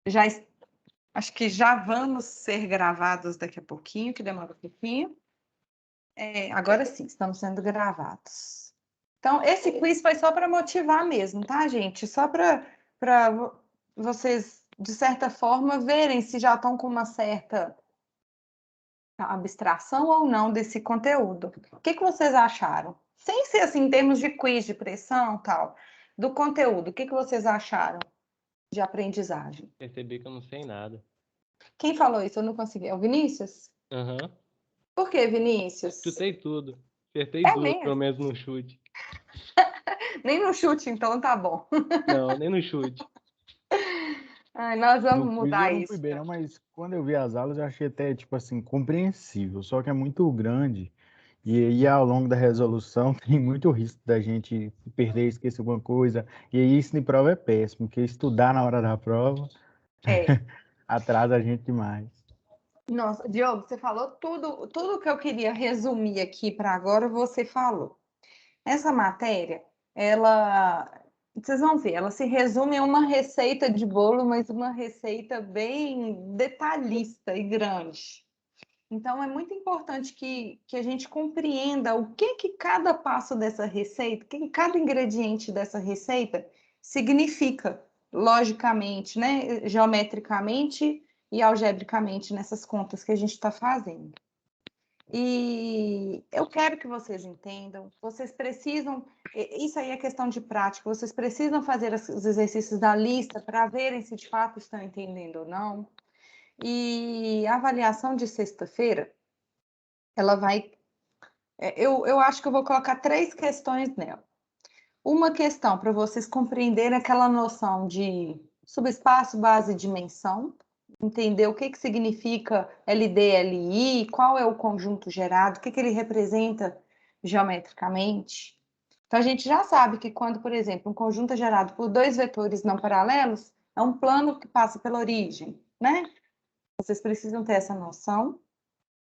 Já, acho que já vamos ser gravados daqui a pouquinho, que demora um pouquinho. Agora sim, estamos sendo gravados. Então, esse quiz foi só para motivar mesmo, tá, gente? Só para vocês, de certa forma, verem se já estão com uma certa abstração ou não desse conteúdo. O que vocês acharam? Sem ser assim, em termos de quiz, de pressão tal, do conteúdo, o que vocês acharam de aprendizagem? Percebi que eu não sei nada. Quem falou isso? Eu não consegui. É o Vinícius? Aham. Por que, Vinícius? Chutei tudo. Acertei É duas, pelo mesmo? menos no chute. Nem no chute, então tá bom. Não, nem no chute. Ai, nós No vamos quiz eu mudar não fui isso. bem, não, mas quando eu vi as aulas eu achei até, tipo assim, compreensível, só que é muito grande. E aí, ao longo da resolução, tem muito risco da gente perder, esquecer alguma coisa. E aí, isso em prova é péssimo, porque estudar na hora da prova É. atrasa a gente demais. Nossa, Diogo, você falou tudo que eu queria resumir aqui para agora, você falou. Essa matéria, vocês vão ver, ela se resume a uma receita de bolo, mas uma receita bem detalhista e grande. Então, é muito importante que a gente compreenda o que cada passo dessa receita, o que cada ingrediente dessa receita significa, logicamente, né? Geometricamente e algebricamente nessas contas que a gente está fazendo. E eu quero que vocês entendam, vocês precisam, isso aí é questão de prática, vocês precisam fazer os exercícios da lista para verem se de fato estão entendendo ou não. E a avaliação de sexta-feira, ela vai. Eu acho que eu vou colocar 3 questões nela. Uma questão para vocês compreenderem aquela noção de subespaço, base e dimensão, entender o que significa LD, LI, qual é o conjunto gerado, o que ele representa geometricamente. Então, a gente já sabe que quando, por exemplo, um conjunto é gerado por 2 vetores não paralelos, é um plano que passa pela origem, né? Vocês precisam ter essa noção.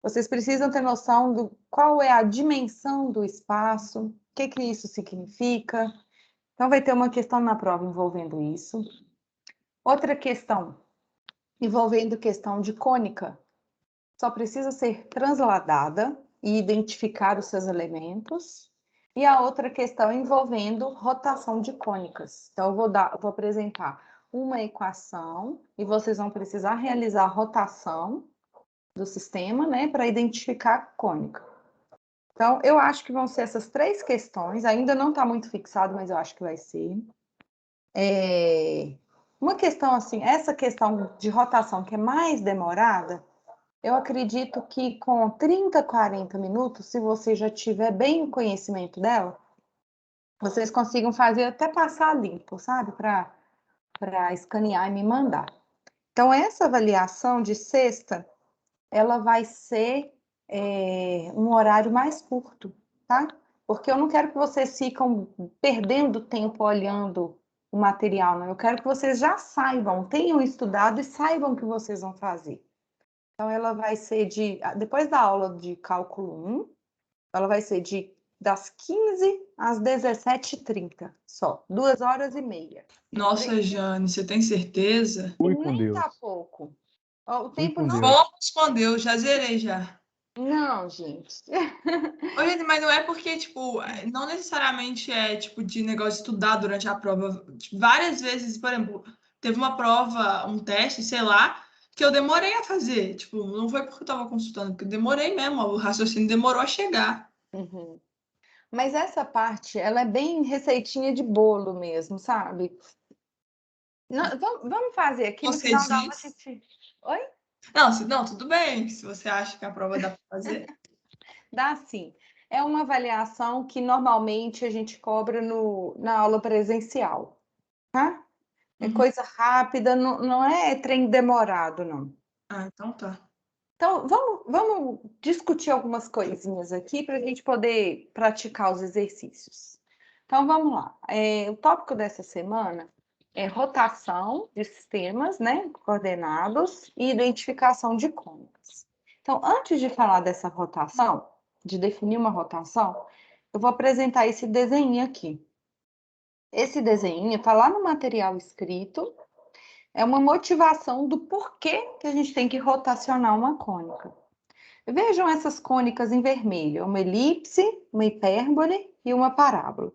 Vocês precisam ter noção do qual é a dimensão do espaço, o que isso significa. Então, vai ter uma questão na prova envolvendo isso. Outra questão envolvendo questão de cônica. Só precisa ser transladada e identificar os seus elementos. E a outra questão envolvendo rotação de cônicas. Então, eu vou apresentar uma equação e vocês vão precisar realizar a rotação do sistema, né, para identificar a cônica. Então, eu acho que vão ser essas 3 questões, ainda não está muito fixado, mas eu acho que vai ser. Uma questão assim, essa questão de rotação que é mais demorada, eu acredito que com 30, 40 minutos, se você já tiver bem o conhecimento dela, vocês consigam fazer até passar limpo, sabe? Para escanear e me mandar. Então, essa avaliação de sexta, ela vai ser um horário mais curto, tá? Porque eu não quero que vocês ficam perdendo tempo olhando o material, não. Eu quero que vocês já saibam, tenham estudado e saibam o que vocês vão fazer. Então, ela vai ser depois da aula de cálculo 1, ela vai ser das 15 às 17h30, só, 2h30. Nossa, Jane, você tem certeza? Fui com Nem Deus. tá pouco. O Fui tempo com não. Deus. Como respondeu? Já zerei já. Não, gente. Ô, gente, mas não é porque, tipo, não necessariamente é, tipo, de negócio de estudar durante a prova. Tipo, várias vezes, por exemplo, teve uma prova, um teste, sei lá, que eu demorei a fazer. Tipo, não foi porque eu tava consultando, porque eu demorei mesmo, o raciocínio demorou a chegar. Uhum. Mas essa parte, ela é bem receitinha de bolo mesmo, sabe? Vamos fazer aqui no Você final da aula a diz? gente... Oi? Não, tudo bem, se você acha que a prova dá para fazer. Dá sim. É uma avaliação que normalmente a gente cobra na aula presencial, tá? É Uhum. coisa rápida, não é trem demorado, não. Ah, então tá. Então, vamos discutir algumas coisinhas aqui para a gente poder praticar os exercícios. Então, vamos lá. O tópico dessa semana é rotação de sistemas, né, coordenados e identificação de cônicas. Então, antes de falar dessa rotação, de definir uma rotação, eu vou apresentar esse desenho aqui. Esse desenho está lá no material escrito, É uma motivação do porquê que a gente tem que rotacionar uma cônica. Vejam essas cônicas em vermelho, uma elipse, uma hipérbole e uma parábola.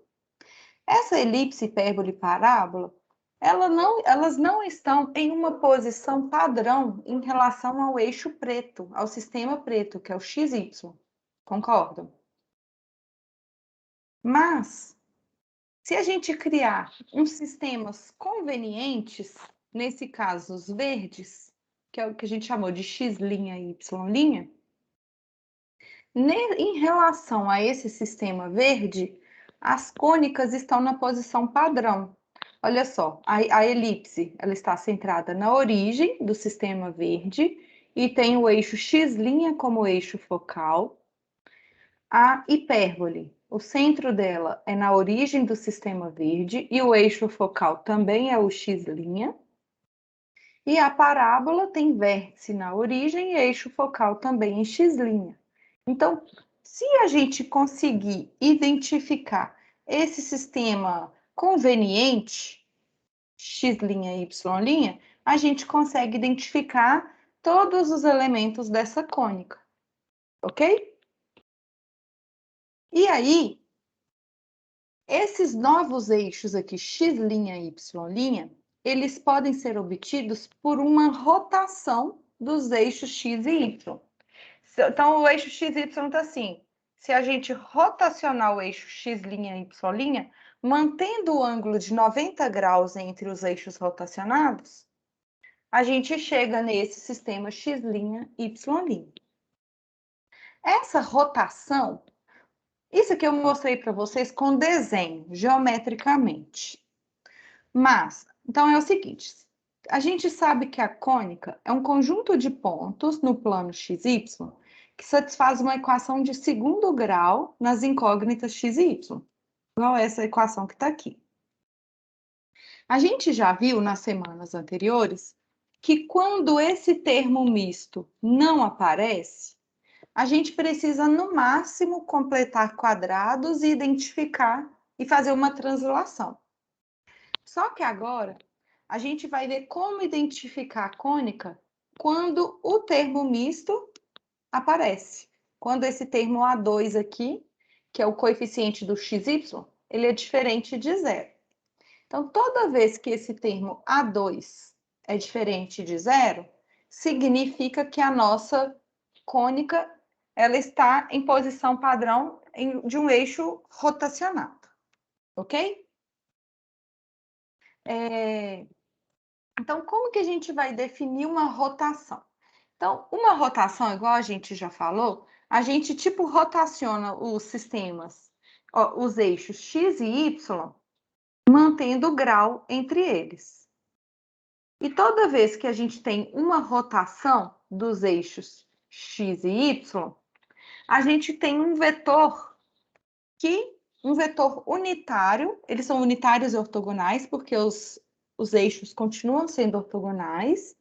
Essa elipse, hipérbole e parábola, elas não estão em uma posição padrão em relação ao eixo preto, ao sistema preto, que é o XY. Concordam? Mas, se a gente criar uns sistemas convenientes, nesse caso os verdes, que é o que a gente chamou de X' e Y', em relação a esse sistema verde, as cônicas estão na posição padrão. Olha só, a elipse ela está centrada na origem do sistema verde e tem o eixo X' como eixo focal. A hipérbole, o centro dela é na origem do sistema verde e o eixo focal também é o X'. E a parábola tem vértice na origem e eixo focal também em X'. Então, se a gente conseguir identificar esse sistema conveniente, X', Y', a gente consegue identificar todos os elementos dessa cônica, ok? E aí, esses novos eixos aqui, X', Y', eles podem ser obtidos por uma rotação dos eixos X e Y. Então, o eixo XY está assim. Se a gente rotacionar o eixo X', Y', mantendo o ângulo de 90 graus entre os eixos rotacionados, a gente chega nesse sistema X', Y'. Essa rotação, isso aqui eu mostrei para vocês com desenho, geometricamente. Mas, então é o seguinte, a gente sabe que a cônica é um conjunto de pontos no plano XY que satisfaz uma equação de segundo grau nas incógnitas x e y, igual essa equação que está aqui. A gente já viu nas semanas anteriores que quando esse termo misto não aparece, a gente precisa, no máximo, completar quadrados e identificar e fazer uma translação. Só que agora, a gente vai ver como identificar a cônica quando o termo misto aparece. Quando esse termo A2 aqui, que é o coeficiente do XY, ele é diferente de zero. Então, toda vez que esse termo A2 é diferente de zero, significa que a nossa cônica ela está em posição padrão de um eixo rotacionado, ok? Então, como que a gente vai definir uma rotação? Então, uma rotação, igual a gente já falou, a gente tipo rotaciona os sistemas, ó, os eixos X e Y, mantendo o grau entre eles. E toda vez que a gente tem uma rotação dos eixos X e Y, a gente tem um vetor unitário, eles são unitários e ortogonais, porque os eixos continuam sendo ortogonais.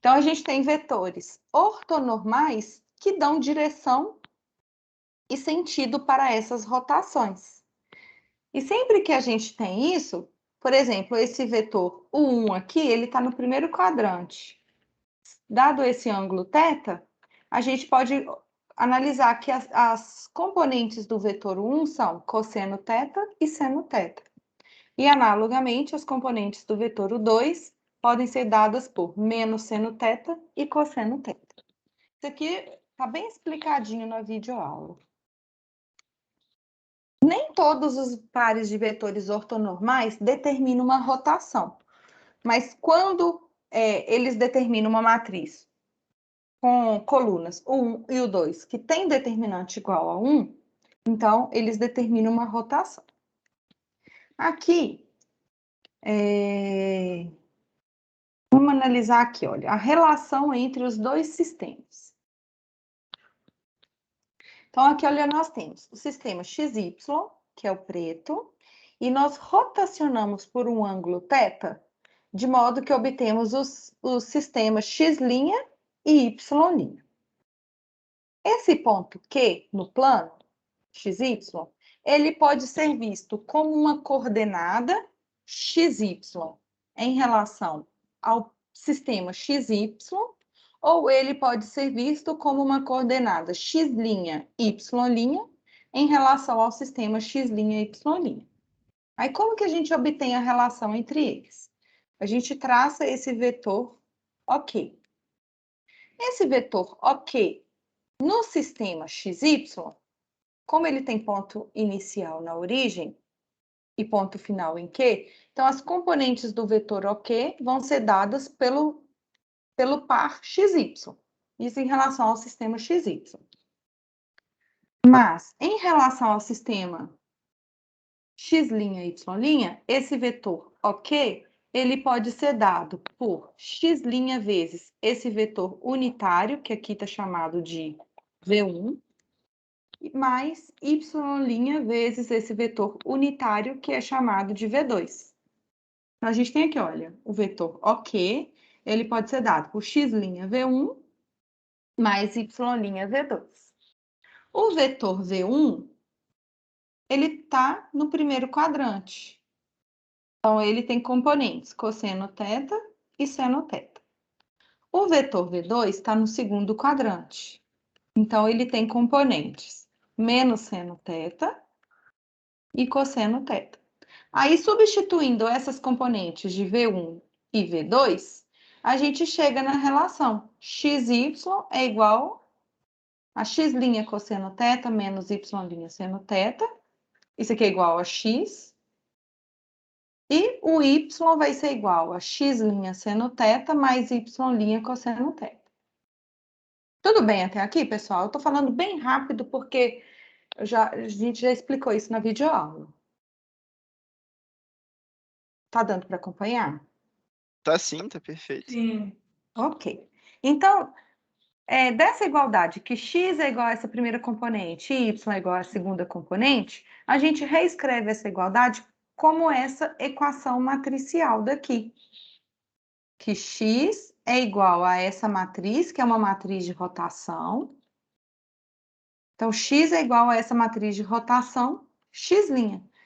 Então, a gente tem vetores ortonormais que dão direção e sentido para essas rotações. E sempre que a gente tem isso, por exemplo, esse vetor U1 aqui, ele está no primeiro quadrante. Dado esse ângulo θ, a gente pode analisar que as componentes do vetor U1 são cosseno θ e seno θ. E, analogamente, as componentes do vetor U2 podem ser dadas por menos seno θ e cosseno θ. Isso aqui está bem explicadinho na videoaula. Nem todos os pares de vetores ortonormais determinam uma rotação, mas quando eles determinam uma matriz com colunas U1 e U2 que tem determinante igual a 1, então eles determinam uma rotação. Aqui, vamos analisar aqui, olha, a relação entre os dois sistemas. Então, aqui, olha, nós temos o sistema XY, que é o preto, e nós rotacionamos por um ângulo θ, de modo que obtemos os sistemas X' e Y'. Esse ponto Q, no plano XY, ele pode ser visto como uma coordenada XY em relação ao sistema XY, ou ele pode ser visto como uma coordenada x', y' em relação ao sistema x', y'. Aí, como que a gente obtém a relação entre eles? A gente traça esse vetor OK. Esse vetor OK no sistema XY, como ele tem ponto inicial na origem e ponto final em Q, então as componentes do vetor OK vão ser dadas pelo par XY. Isso em relação ao sistema XY. Mas, em relação ao sistema x', y', esse vetor OK, ele pode ser dado por x' vezes esse vetor unitário, que aqui está chamado de V1, mais y' vezes esse vetor unitário, que é chamado de V2. Então, a gente tem aqui, olha, o vetor OK, ele pode ser dado por x' V1 mais y' V2. O vetor V1, ele está no primeiro quadrante. Então, ele tem componentes cosseno θ e seno θ. O vetor V2 está no segundo quadrante. Então, ele tem componentes menos seno θ e cosseno θ. Aí, substituindo essas componentes de V1 e V2, a gente chega na relação XY é igual a x' cosseno θ menos y' seno θ. Isso aqui é igual a x. E o y vai ser igual a x' seno θ mais y' cosseno θ. Tudo bem até aqui, pessoal? Eu estou falando bem rápido porque a gente já explicou isso na videoaula. Tá dando para acompanhar? Tá sim, tá perfeito. Sim. Ok. Então, dessa igualdade, que x é igual a essa primeira componente e y é igual à segunda componente, a gente reescreve essa igualdade como essa equação matricial daqui. Que x é igual a essa matriz, que é uma matriz de rotação. Então, x é igual a essa matriz de rotação x'.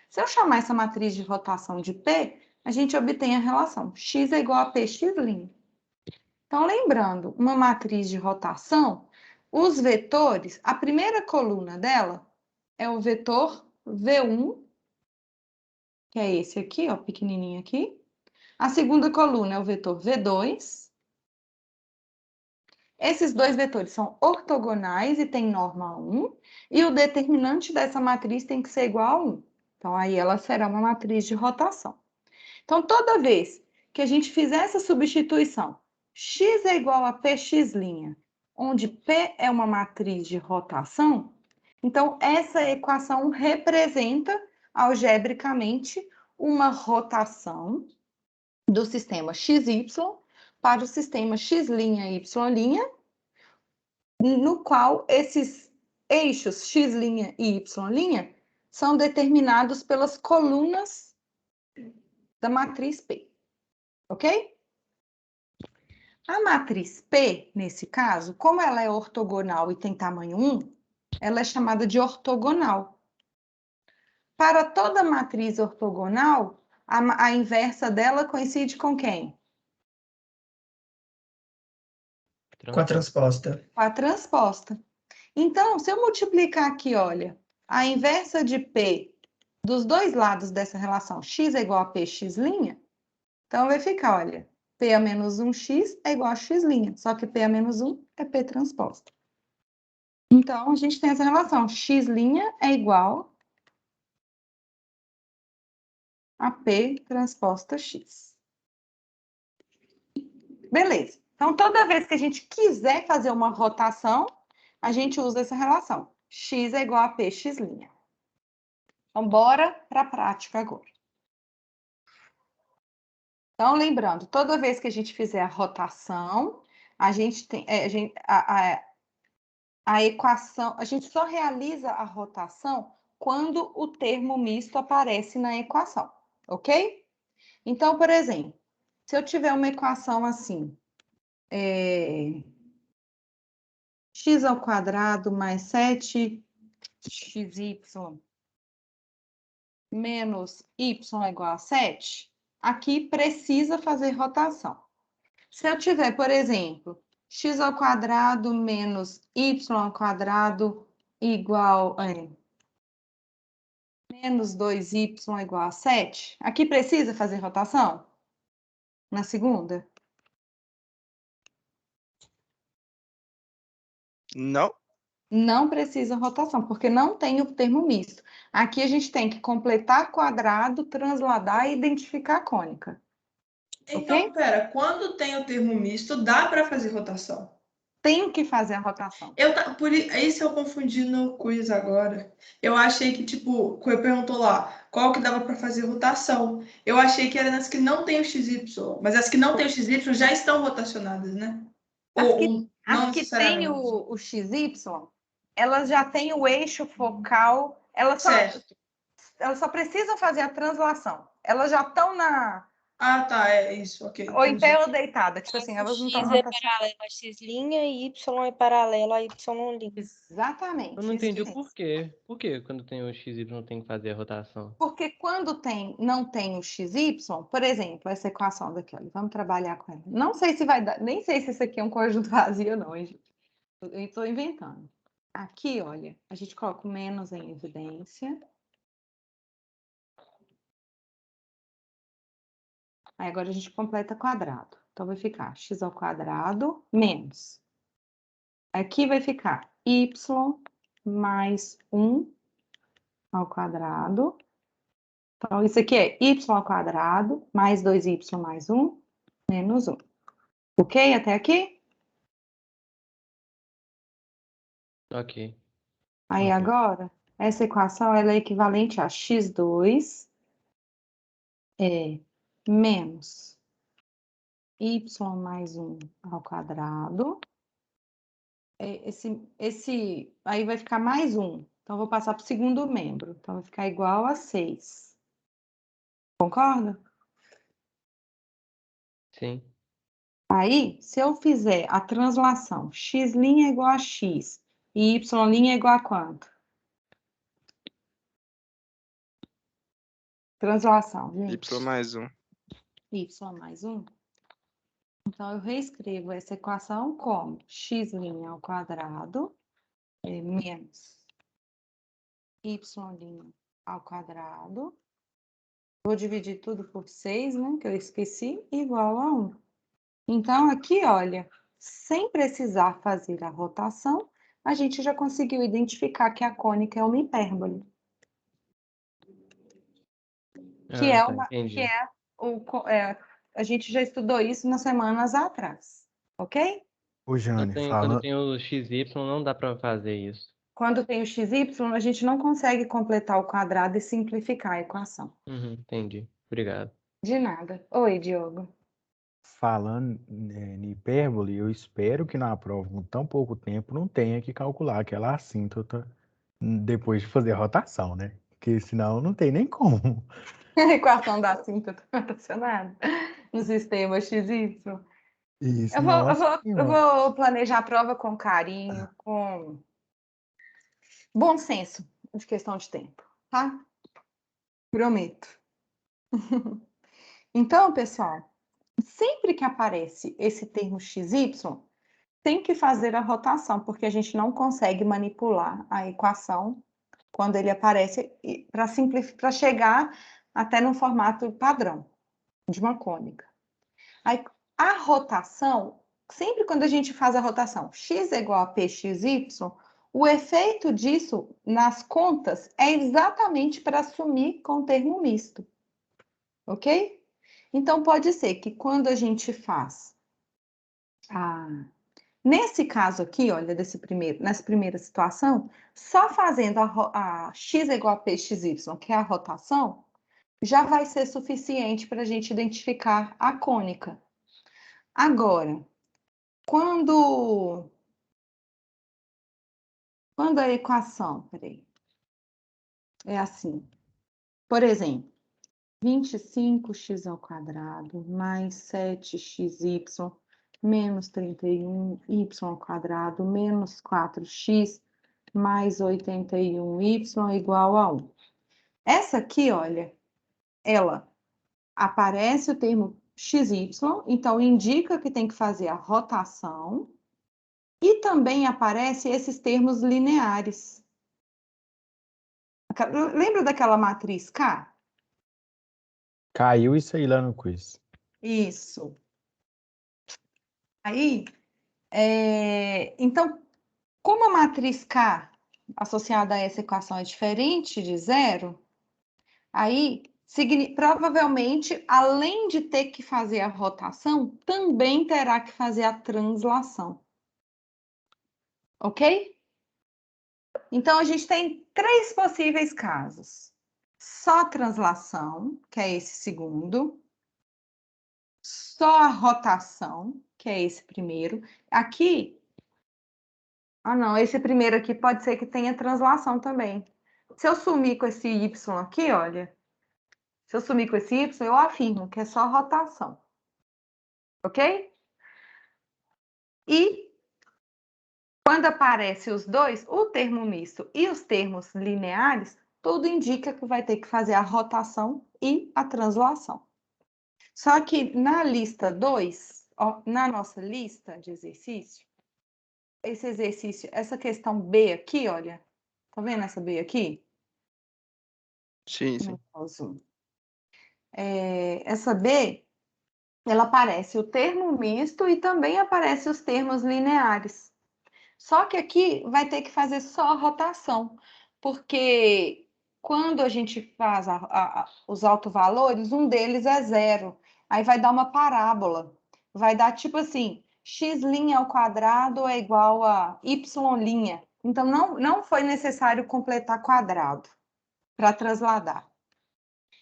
Se eu chamar essa matriz de rotação de P, a gente obtém a relação x é igual a Px'. Então, lembrando, uma matriz de rotação, os vetores, a primeira coluna dela é o vetor V1, que é esse aqui, ó, pequenininho aqui. A segunda coluna é o vetor V2. Esses dois vetores são ortogonais e têm norma 1, e o determinante dessa matriz tem que ser igual a 1. Então, aí ela será uma matriz de rotação. Então, toda vez que a gente fizer essa substituição, x é igual a Px', onde P é uma matriz de rotação, então essa equação representa algebricamente uma rotação do sistema XY para o sistema x', y', no qual esses eixos x' e y' são determinados pelas colunas da matriz P, ok? A matriz P, nesse caso, como ela é ortogonal e tem tamanho 1, ela é chamada de ortogonal. Para toda matriz ortogonal, a inversa dela coincide com quem? Com a transposta. Com a transposta. Então, se eu multiplicar aqui, olha, a inversa de P dos dois lados dessa relação, x é igual a Px', então vai ficar, olha, P a menos 1x é igual a x', só que P a menos 1 é P transposta. Então, a gente tem essa relação, x' é igual a P transposta x. Beleza. Então, toda vez que a gente quiser fazer uma rotação, a gente usa essa relação. X é igual a Px'. Então, bora para a prática agora. Então, lembrando, toda vez que a gente fizer a rotação, a gente tem a equação, a gente só realiza a rotação quando o termo misto aparece na equação, ok? Então, por exemplo, se eu tiver uma equação assim, x ao quadrado mais 7xy menos y igual a 7, aqui precisa fazer rotação. Se eu tiver, por exemplo, x ao quadrado menos y ao quadrado igual menos 2y igual a 7, aqui precisa fazer rotação? Na segunda? Não. Não precisa rotação, porque não tem o termo misto. Aqui a gente tem que completar quadrado, transladar e identificar a cônica. Então, Ok? pera, quando tem o termo misto, dá para fazer rotação? Tem que fazer a rotação. Isso eu confundi no quiz agora. Eu achei que, tipo, eu perguntou lá, qual que dava para fazer rotação? Eu achei que era nas que não tem o XY, mas as que não tem o XY já estão rotacionadas, né? Ou não As que tem necessariamente. o XY, elas já têm o eixo focal, elas Certo. só precisam fazer a translação. Elas já estão na. Ah, tá, é isso, ok. Ou em entendi. pé ou deitada. Tipo assim, elas não estão X é paralelo a x' e y é paralelo a y'. Exatamente. Eu não isso entendi o mesmo. porquê. Por que quando tem o XY tem que fazer a rotação? Porque quando não tem o XY, por exemplo, essa equação daqui, olha, vamos trabalhar com ela. Não sei se vai dar, nem sei se isso aqui é um conjunto vazio ou não, hein, gente. Eu estou inventando. Aqui, olha, a gente coloca o menos em evidência. Aí agora a gente completa quadrado. Então vai ficar x ao quadrado menos. Aqui vai ficar y mais 1 ao quadrado. Então, isso aqui é y ao quadrado mais 2y mais 1 menos 1. Ok? Até aqui? Ok. Aí agora, essa equação ela é equivalente a x2 menos y mais 1 ao quadrado. Aí vai ficar mais 1. Então, eu vou passar para o segundo membro. Então, vai ficar igual a 6. Concorda? Sim. Aí, se eu fizer a translação x' é igual a x e y' é igual a quanto? Translação, gente. Y mais 1. Y mais 1. Então, eu reescrevo essa equação como x' ao quadrado menos y' ao quadrado. Vou dividir tudo por 6, né? Que eu esqueci, igual a 1. Então, aqui, olha, sem precisar fazer a rotação, a gente já conseguiu identificar que a cônica é uma hipérbole. Que é uma, entendi. a gente já estudou isso nas semanas atrás, ok? Ô, Jane, Quando tem o XY não dá para fazer isso. Quando tem o XY, a gente não consegue completar o quadrado e simplificar a equação. Entendi. Obrigado. De nada. Oi, Diogo. falando em hipérbole, eu espero que na prova, com tão pouco tempo, não tenha que calcular aquela assíntota depois de fazer a rotação, né? Porque senão não tem nem como. A equação da assíntota rotacionada no sistema XY. Isso, Eu nossa senhora. vou planejar a prova com carinho, com bom senso de questão de tempo, tá? Prometo. Então, pessoal, sempre que aparece esse termo XY, tem que fazer a rotação, porque a gente não consegue manipular a equação quando ele aparece para chegar até no formato padrão de uma cônica. Aí, a rotação, sempre quando a gente faz a rotação x é igual a pxy, o efeito disso nas contas é exatamente para assumir com o termo misto. Ok? Então, pode ser que quando a gente faz nesse caso aqui, olha, nessa primeira situação, só fazendo a x é igual a pxy, que é a rotação, já vai ser suficiente para a gente identificar a cônica. Agora, quando a equação, peraí, é assim, por exemplo, 25x ao quadrado mais 7xy menos 31y ao quadrado menos 4x mais 81y igual a 1. Essa aqui, olha, ela aparece o termo XY, então indica que tem que fazer a rotação, e também aparece esses termos lineares. Lembra daquela matriz K? Caiu isso aí lá no quiz. Isso. Aí, então, como a matriz K associada a essa equação é diferente de zero, aí, provavelmente, além de ter que fazer a rotação, também terá que fazer a translação. Ok? Então, a gente tem 3 possíveis casos. Só translação, que é esse segundo. Só a rotação, que é esse primeiro. Aqui... não, esse primeiro aqui pode ser que tenha translação também. Se eu sumir com esse Y aqui, olha... Se eu sumir com esse Y, eu afirmo que é só rotação. Ok? E quando aparece os dois, o termo misto e os termos lineares, tudo indica que vai ter que fazer a rotação e a translação. Só que na lista 2, na nossa lista de exercício, esse exercício, essa questão B aqui, olha, tá vendo essa B aqui? Sim, sim. Essa B, ela aparece o termo misto e também aparece os termos lineares. Só que aqui vai ter que fazer só a rotação, porque quando a gente faz os autovalores, um deles é zero. Aí vai dar uma parábola. Vai dar tipo assim, x' ao quadrado é igual a y'. Então, não foi necessário completar quadrado para transladar.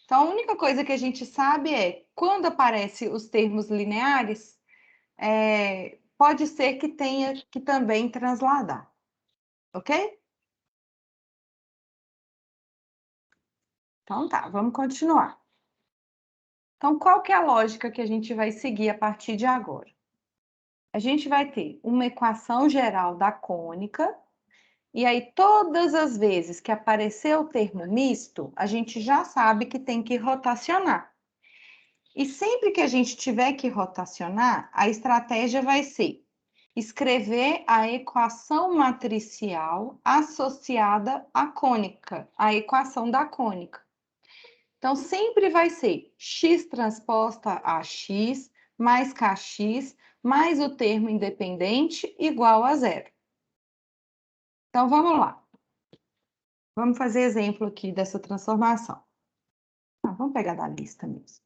Então, a única coisa que a gente sabe é, quando aparecem os termos lineares, pode ser que tenha que também transladar. Ok? Então tá, vamos continuar. Então, qual que é a lógica que a gente vai seguir a partir de agora? A gente vai ter uma equação geral da cônica, e aí todas as vezes que aparecer o termo misto, a gente já sabe que tem que rotacionar. E sempre que a gente tiver que rotacionar, a estratégia vai ser escrever a equação matricial associada à cônica, a equação da cônica. Então, sempre vai ser x transposta a x mais kx mais o termo independente igual a zero. Então, vamos lá. Vamos fazer exemplo aqui dessa transformação. Vamos pegar da lista mesmo.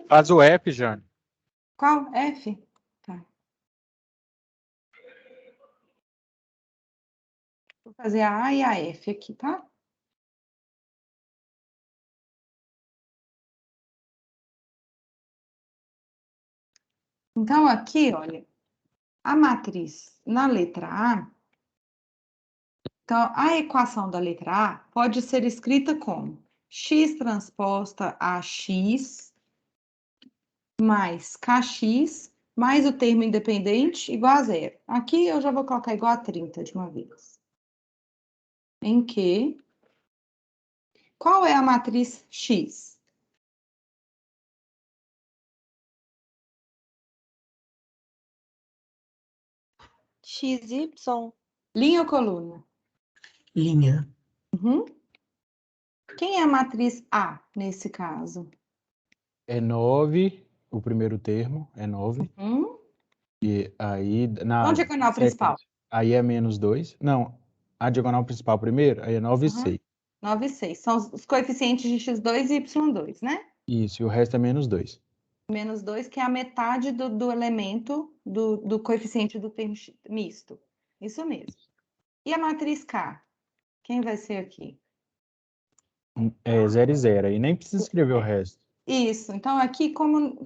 Faz o F, Jane. Qual? F? Tá. Vou fazer a A e a F aqui, tá? Então, aqui, olha, a matriz na letra A, então, a equação da letra A pode ser escrita como x transposta a x mais kx mais o termo independente igual a zero. Aqui eu já vou colocar igual a 30 de uma vez. Em que... Qual é a matriz X? XY. Linha ou coluna? Linha. Uhum. Quem é a matriz A, nesse caso? É 9, o primeiro termo é 9. E aí, na Onde é a diagonal principal? Aí é menos 2. Não, a diagonal principal primeiro, aí é 9 e 6. 9 e 6. São os coeficientes de x2 e y2, né? Isso, e o resto é menos 2. Menos 2, que é a metade do elemento do coeficiente do termo misto. Isso mesmo. E a matriz K? Quem vai ser aqui? É 0 e 0, aí nem precisa escrever o resto. Isso. Então, aqui, como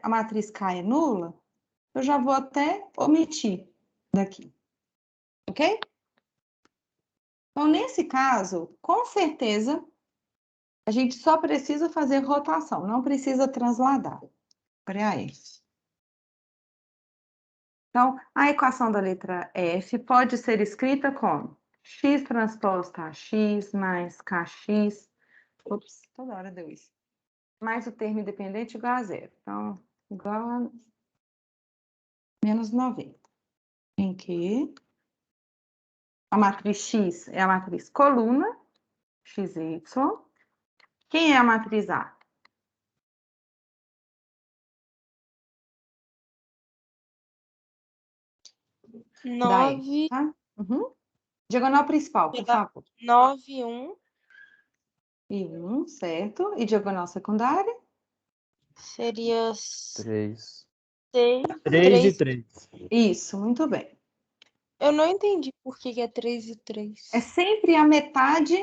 a matriz K é nula, eu já vou até omitir daqui. Ok? Então, nesse caso, com certeza, a gente só precisa fazer rotação, não precisa transladar. Para F. Então, a equação da letra F pode ser escrita como x transposta a x mais kx, ops, toda hora deu isso, mais o termo independente igual a zero. Então, igual a menos 90. Em que a matriz X é a matriz coluna, XY. Quem é a matriz A? Da F, 9, tá? Uhum. Diagonal principal, por favor. 9, 1 E 1, certo. E diagonal secundária? seria 3. 6, 3 e 3. 3. Isso, muito bem. Eu não entendi por que é 3 e 3. É sempre a metade.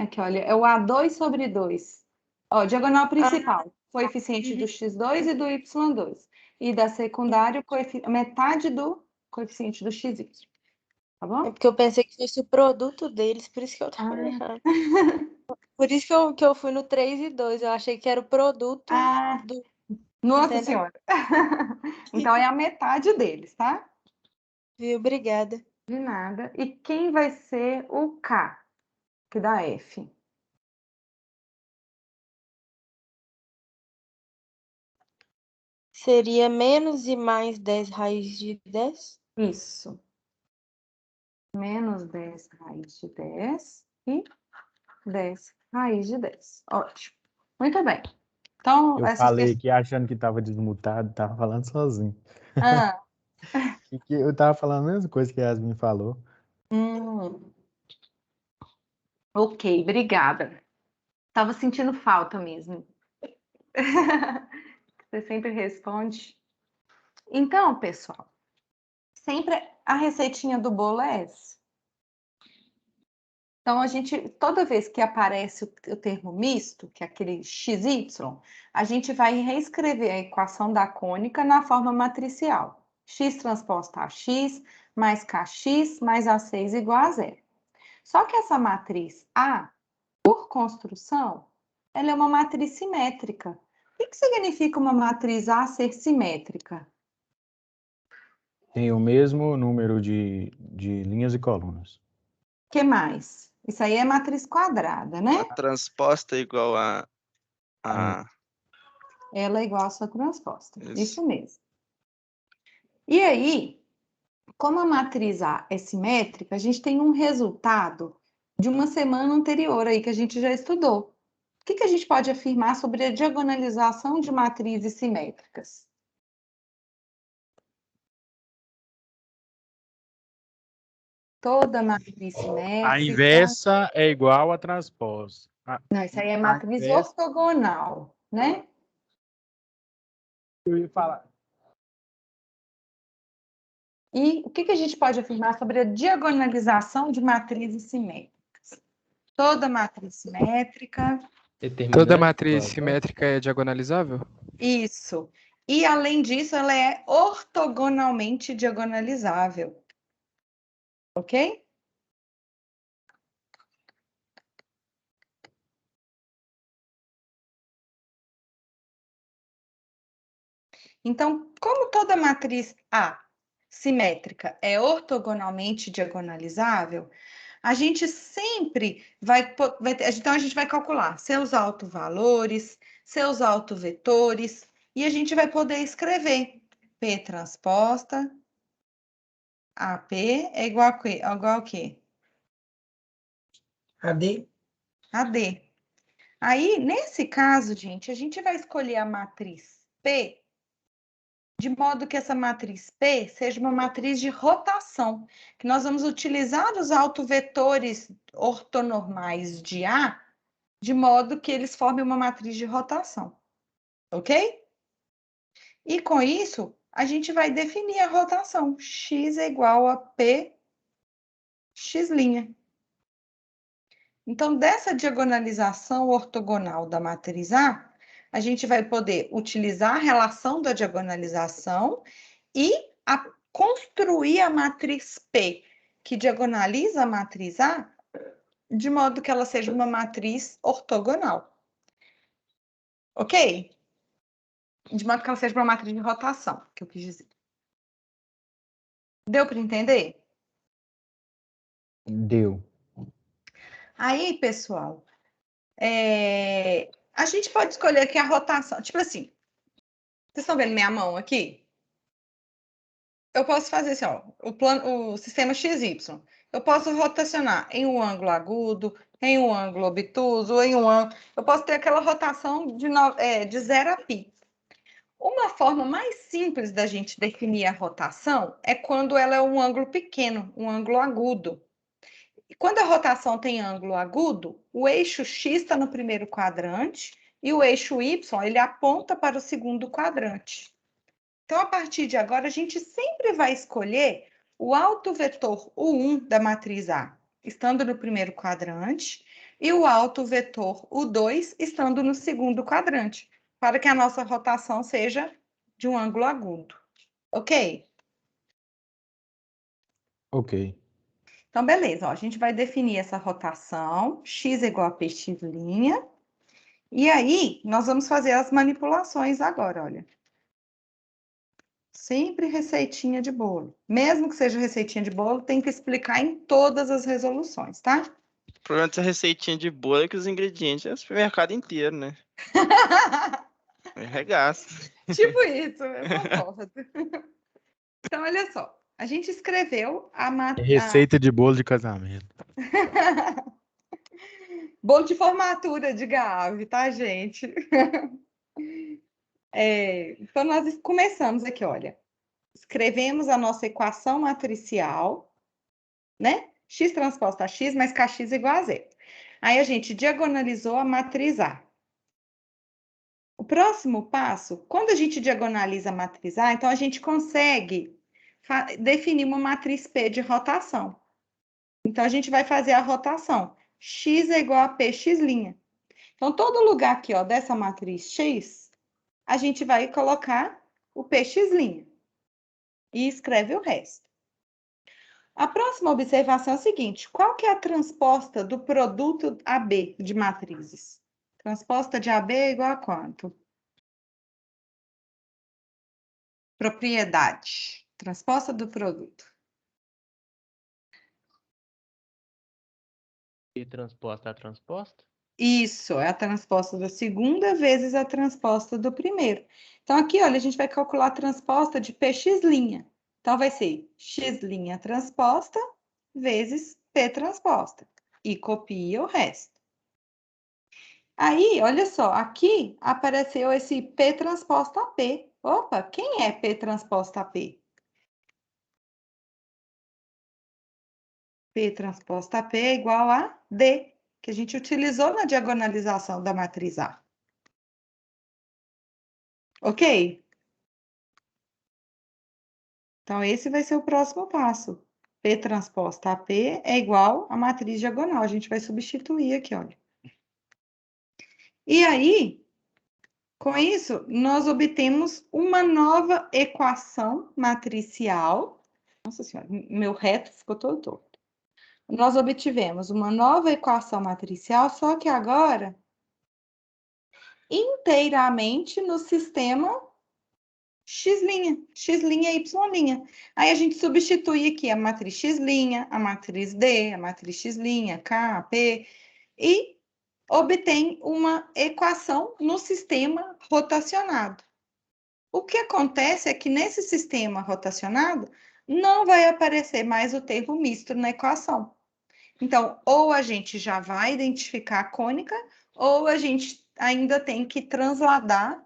Aqui, olha, é o A2 sobre 2. Ó, diagonal principal, coeficiente do x2 e do y2. E da secundária, metade do coeficiente do xy. Tá É bom? porque eu pensei que fosse o produto deles, por isso que eu tava Ah. errado. Por isso que eu fui no 3 e 2. Eu achei que era o produto Ah, do. nossa Entendeu? senhora. Então é a metade deles, tá? Viu? Obrigada. De nada. E quem vai ser o K, que dá F? Seria menos e mais 10 raiz de 10? Isso. Menos 10 raiz de 10 e 10 raiz de 10. Ótimo. Muito bem. Então, Eu essas falei questões. aqui achando que estava desmutado, estava falando sozinho. Ah, Que eu estava falando a mesma coisa que a Yasmin falou. hum, ok, obrigada. Tava sentindo falta mesmo. Você sempre responde. Então, pessoal, sempre a receitinha do bolo é essa. Então, a gente, toda vez que aparece o termo misto, que é aquele XY, a gente vai reescrever a equação da cônica na forma matricial. X transposta a x mais kx mais A6 igual a zero. Só que essa matriz A, por construção, ela é uma matriz simétrica. O que significa uma matriz A ser simétrica? Tem o mesmo número de linhas e colunas. O que mais? Isso aí é matriz quadrada, né? A transposta é igual a Ela é igual à sua transposta. isso. Isso mesmo. E aí, como a matriz A é simétrica, a gente tem um resultado de uma semana anterior aí que a gente já estudou. O que a gente pode afirmar sobre a diagonalização de matrizes simétricas? Toda matriz A simétrica. inversa é igual à transposta. Não, isso aí é A matriz inversa, ortogonal, né? eu ia falar. E o que a gente pode afirmar sobre a diagonalização de matrizes simétricas? Toda matriz simétrica. Toda Determinante matriz do simétrica é diagonalizável? Isso. E, além disso, ela é ortogonalmente diagonalizável. Ok? Então, como toda matriz A simétrica é ortogonalmente diagonalizável, a gente sempre então a gente vai calcular seus autovalores, seus autovetores, e a gente vai poder escrever P transposta AP é igual a quê? AD, AD. Aí, nesse caso, gente, a gente vai escolher a matriz P de modo que essa matriz P seja uma matriz de rotação, que nós vamos utilizar os autovetores ortonormais de A, de modo que eles formem uma matriz de rotação, ok? E com isso, a gente vai definir a rotação. X é igual a P x'. Então, dessa diagonalização ortogonal da matriz A, a gente vai poder utilizar a relação da diagonalização e construir a matriz P, que diagonaliza a matriz A, de modo que ela seja uma matriz ortogonal. Ok? De modo que ela seja uma matriz de rotação, que eu quis dizer. Deu para entender? Deu. Aí, pessoal, a gente pode escolher aqui a rotação. Tipo assim, vocês estão vendo minha mão aqui? Eu posso fazer assim, ó, o sistema XY. Eu posso rotacionar em um ângulo agudo, em um ângulo obtuso, em um ângulo... Eu posso ter aquela rotação de 0 a π. Uma forma mais simples da gente definir a rotação é quando ela é um ângulo pequeno, um ângulo agudo. E quando a rotação tem ângulo agudo, o eixo X está no primeiro quadrante e o eixo Y ele aponta para o segundo quadrante. Então, a partir de agora, a gente sempre vai escolher o autovetor U1 da matriz A, estando no primeiro quadrante, e o autovetor U2 estando no segundo quadrante, para que a nossa rotação seja de um ângulo agudo. Ok? Ok. Então, beleza. Ó, a gente vai definir essa rotação, x igual a px'. E aí, nós vamos fazer as manipulações agora, olha. Sempre receitinha de bolo. Mesmo que seja receitinha de bolo, tem que explicar em todas as resoluções, tá? O problema dessa receitinha de bolo é que os ingredientes é o supermercado inteiro, né? É regaço. Tipo isso, eu concordo. Então, olha só. A gente escreveu Receita de bolo de casamento. bolo de formatura de Gavi, tá, gente? Então, nós começamos aqui, olha. Escrevemos a nossa equação matricial, né? X transposta a X mais KX igual a zero. Aí a gente diagonalizou a matriz A. O próximo passo, quando a gente diagonaliza a matriz A, então a gente consegue definir uma matriz P de rotação. Então, a gente vai fazer a rotação. X é igual a px'. Então, todo lugar aqui, ó, dessa matriz X, a gente vai colocar o px'. E escreve o resto. A próxima observação é a seguinte: qual que é a transposta do produto AB de matrizes? Transposta de AB é igual a quanto? Propriedade. Transposta do produto. E transposta a transposta? Isso, é a transposta da segunda vezes a transposta do primeiro. Então, aqui, olha, a gente vai calcular a transposta de px'. Então, vai ser x' transposta vezes p transposta. E copia o resto. Aí, olha só, aqui apareceu esse P transposta a P. Opa, quem é P transposta a P? P transposta a P é igual a D, que a gente utilizou na diagonalização da matriz A. Ok? Então, esse vai ser o próximo passo. P transposta a P é igual a matriz diagonal. A gente vai substituir aqui, olha. E aí, com isso, nós obtemos uma nova equação matricial. Nossa Senhora, meu reto ficou todo torto. Nós obtivemos uma nova equação matricial, só que agora inteiramente no sistema x', x' e y'. Aí a gente substitui aqui a matriz x', a matriz D, a matriz x', K, P, e obtém uma equação no sistema rotacionado. O que acontece é que nesse sistema rotacionado não vai aparecer mais o termo misto na equação. Então, ou a gente já vai identificar a cônica, ou a gente ainda tem que transladar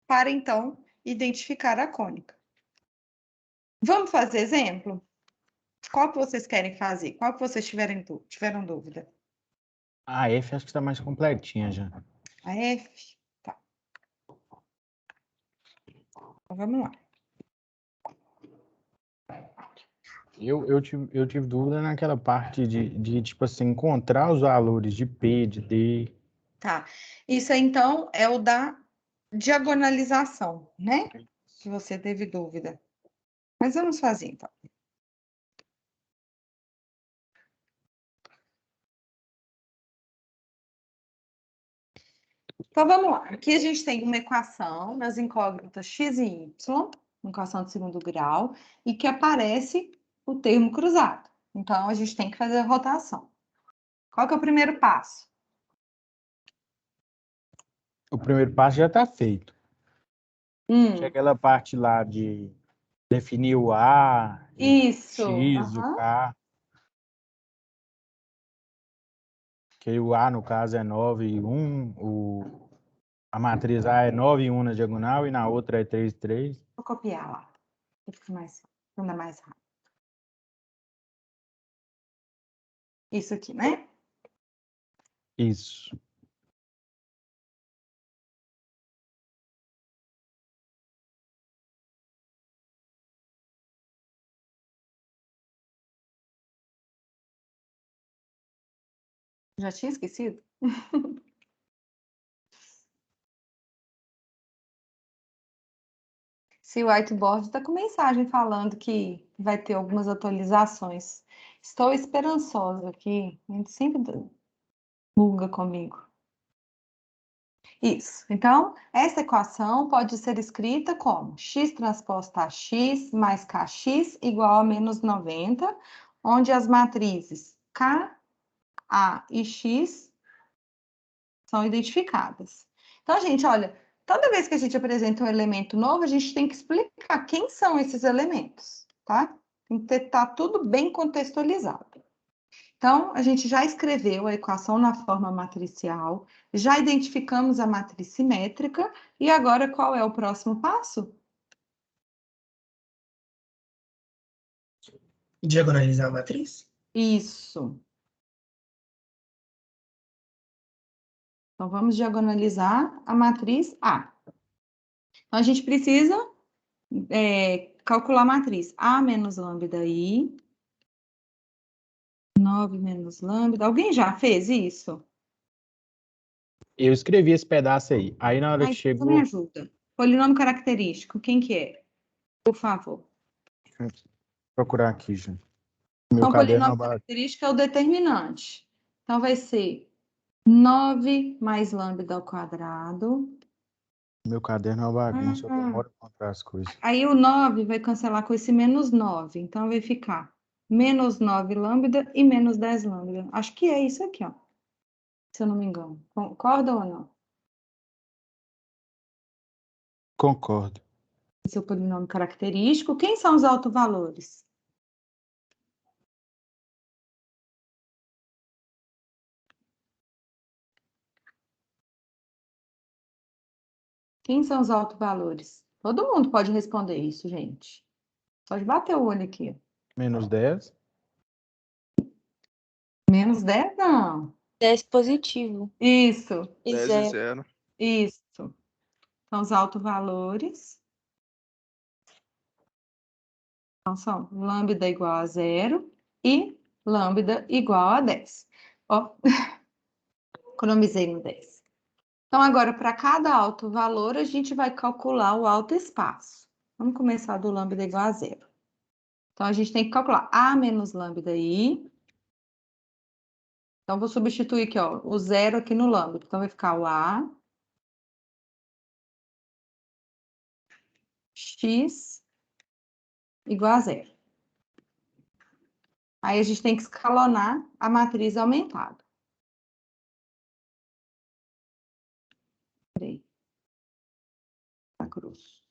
para, então, identificar a cônica. Vamos fazer exemplo? Qual que vocês querem fazer? Qual que vocês tiveram dúvida? A F acho que está mais completinha já. A F? Tá. Então, vamos lá. Eu tive dúvida naquela parte de, tipo assim, encontrar os valores de P, de D. Tá. Isso aí, então, é o da diagonalização, né? Se você teve dúvida. Mas vamos fazer, então. Então, vamos lá. Aqui a gente tem uma equação nas incógnitas x e y, uma equação de segundo grau, e que aparece o termo cruzado. Então, a gente tem que fazer a rotação. Qual que é o primeiro passo? O primeiro passo já está feito. Que é aquela parte lá de definir o A, o Isso. X, o aham. K. Que o A, no caso, é 9 e 1. A matriz A é 9 e 1 na diagonal e na outra é 3 e 3. Vou copiar lá. Fica mais, anda mais rápido. Isso aqui, né? Isso. Já tinha esquecido? Se o whiteboard está com mensagem falando que vai ter algumas atualizações. Estou esperançosa aqui. A gente sempre buga comigo. Isso. Então, essa equação pode ser escrita como x transposta a x mais kx igual a menos 90, onde as matrizes K, A e X são identificadas. Então, gente, olha, toda vez que a gente apresenta um elemento novo, a gente tem que explicar quem são esses elementos, tá? Tem que estar tudo bem contextualizado. Então, a gente já escreveu a equação na forma matricial, já identificamos a matriz simétrica, e agora qual é o próximo passo? Diagonalizar a matriz? Isso. Então, vamos diagonalizar a matriz A. Então, a gente precisa calcular a matriz A menos lambda I, 9 menos lambda. Alguém já fez isso? Eu escrevi esse pedaço aí. Aí na hora que Ai, então me chegou, ajuda. Polinômio característico, quem que é? Por favor. vou procurar aqui, gente. Meu Então, caderno polinômio característico é o determinante. Então, vai ser 9 mais lambda ao quadrado. meu caderno é uma bagunça, eu demoro pra encontrar as coisas. Aí o 9 vai cancelar com esse menos 9. Então, vai ficar menos 9 lambda e menos 10 lambda. Acho que é isso aqui, ó. Se eu não me engano. Concorda ou não? Concordo. Esse é o polinômio característico. Quem são os autovalores? Quem são os autovalores? Todo mundo pode responder isso, gente. Pode bater o olho aqui. Menos 10. Menos 10? Não. 10 positivo. Isso, E 10 e zero. 0. isso. Então, os autovalores são lambda igual a 0 e lambda igual a 10. Ó, economizei no 10. Então, agora, para cada autovalor, a gente vai calcular o autoespaço. Vamos começar do lambda igual a 0. Então, a gente tem que calcular A menos lambda I. Então, vou substituir aqui, ó, o 0 aqui no lambda. Então, vai ficar o A x igual a 0. Aí, a gente tem que escalonar a matriz aumentada. Peraí. Tá grosso.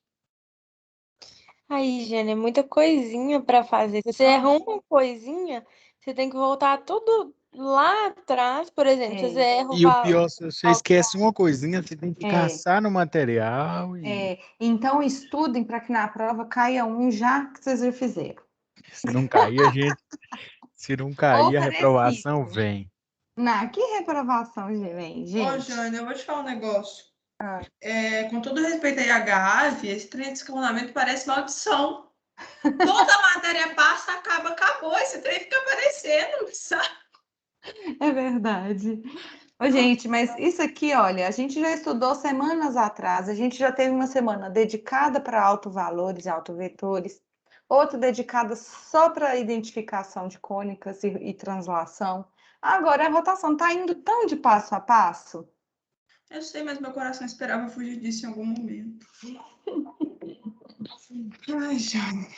Aí, Jane, é muita coisinha para fazer. Se você erra uma coisinha, você tem que voltar tudo lá atrás. Por exemplo, se você erra o E o valor. pior, se você esquece uma coisinha, você tem que É. caçar no material. E Então, estudem para que na prova caia um já que vocês já fizeram. se não cair, a gente. Se não cair, a Ou reprovação parecido. vem. Não, que reprovação, gente. Ô, Jane, eu vou te falar um negócio. Com todo respeito aí à Gavi, esse trem de escalonamento parece maldição. Toda matéria passa, acabou. Esse trem fica aparecendo, sabe? É verdade. Ô, gente, mas isso aqui, olha, a gente já estudou semanas atrás, a gente já teve uma semana dedicada para autovalores e autovetores, outra dedicada só para identificação de cônicas e translação. Agora a rotação está indo tão de passo a passo. Eu sei, mas meu coração esperava fugir disso em algum momento. Ai, Jane.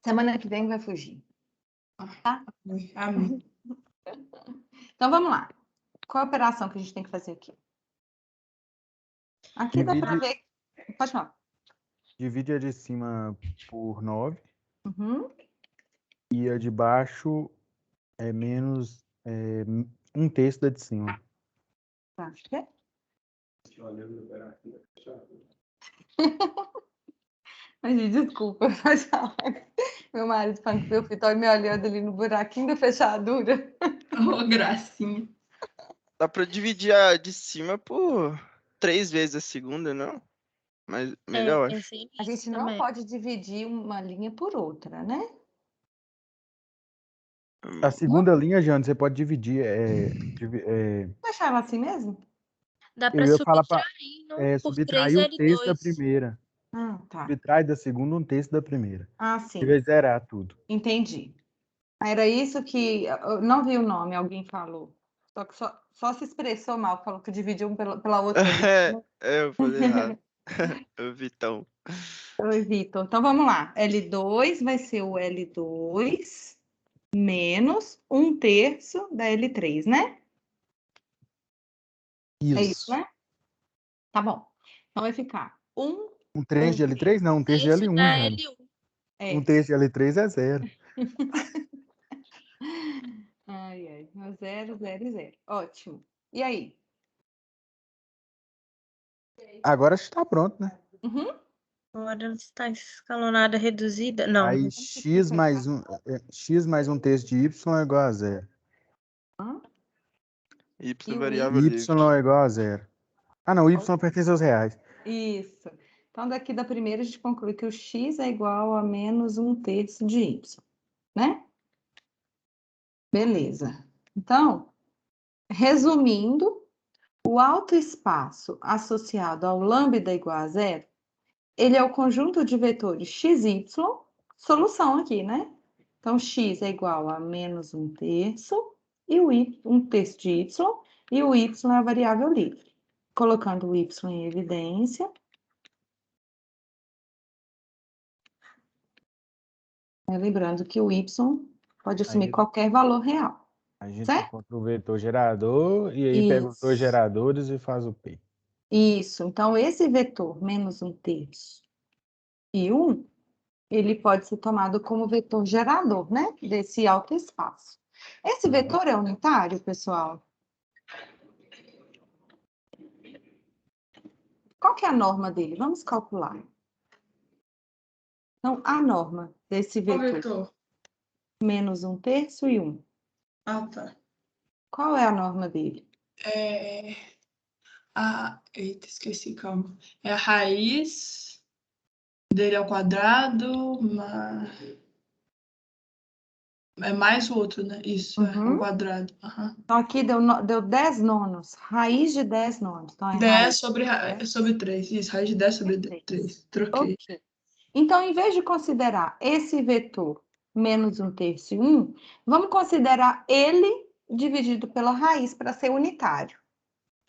Semana que vem vai fugir. Tá? Amém. Então, vamos lá. Qual a operação que a gente tem que fazer aqui? Aqui dá para ver. Pode falar. Divide a de cima por 9 Uhum. e a de baixo é menos 1/3 da de cima. Tá. Quê? Mas, desculpa, pode falar. Meu marido falando que meu filho tá me olhando ali no buraquinho da fechadura. Oh, gracinha. Dá pra dividir a de cima por 3 vezes a segunda, não? Mas melhor, acho. Pensei A nisso gente não também. pode dividir uma linha por outra, né? A segunda linha, Jane, você pode dividir. Deixar ela assim mesmo? Dá Eu pra ia falar para subtrair por 3 subtrair 1/3 da L2. primeira. Ah, tá. Subtrai da segunda 1/3 da primeira. Ah, Você sim. vai zerar tudo. Entendi. Era isso que eu não vi o nome, alguém falou. Só que só se expressou mal, falou que dividiu pela outra linha. Eu falei errado. Eu vi então. Oi, Vitor. Então vamos lá. L2 vai ser o L2 menos 1/3 da L3, né? É isso, né? Tá bom. Então vai ficar 1/3 de L3? Não, 1/3 de Terço L1, da Jane. L1. É. 1/3 de L3 é 0. Ai, ai. 0, 0 e 0. Ótimo. E aí? Agora está pronto, né? Uhum. Agora está escalonada reduzida. Não. Aí x mais 1/3 de y é igual a 0. Y E o variável Y livre. é igual a 0. Ah, não, y pertence aos reais. Isso. Então, daqui da primeira, a gente conclui que o x é igual a menos 1/3 de y, né? Beleza. Então, resumindo, o autoespaço associado ao lambda igual a 0, ele é o conjunto de vetores x, y, solução aqui, né? Então, x é igual a menos 1/3 e o 1/3 de y, e o y é a variável livre. Colocando o y em evidência. Lembrando que o y pode assumir Aí- qualquer valor real. A gente Certo? encontra o vetor gerador e aí pega os dois Isso. geradores e faz o P. Isso. Então, esse vetor menos 1/3 e 1, ele pode ser tomado como vetor gerador, né? Desse autoespaço. Esse vetor é unitário, pessoal? Qual que é a norma dele? Vamos calcular. Então, a norma desse Qual vetor, vetor? menos 1/3 e 1. Ah, tá. Qual é a norma dele? Eita, esqueci, calma. É a raiz dele ao quadrado, é mais o outro, né? Isso, ao quadrado. Aham. Então, aqui deu 10 nonos. Raiz de 10 nonos. Então, é 10 raiz sobre 3. Isso, raiz de 10 sobre 3. Troquei. Ok. Então, em vez de considerar esse vetor menos 1/3 e 1, vamos considerar ele dividido pela raiz para ser unitário.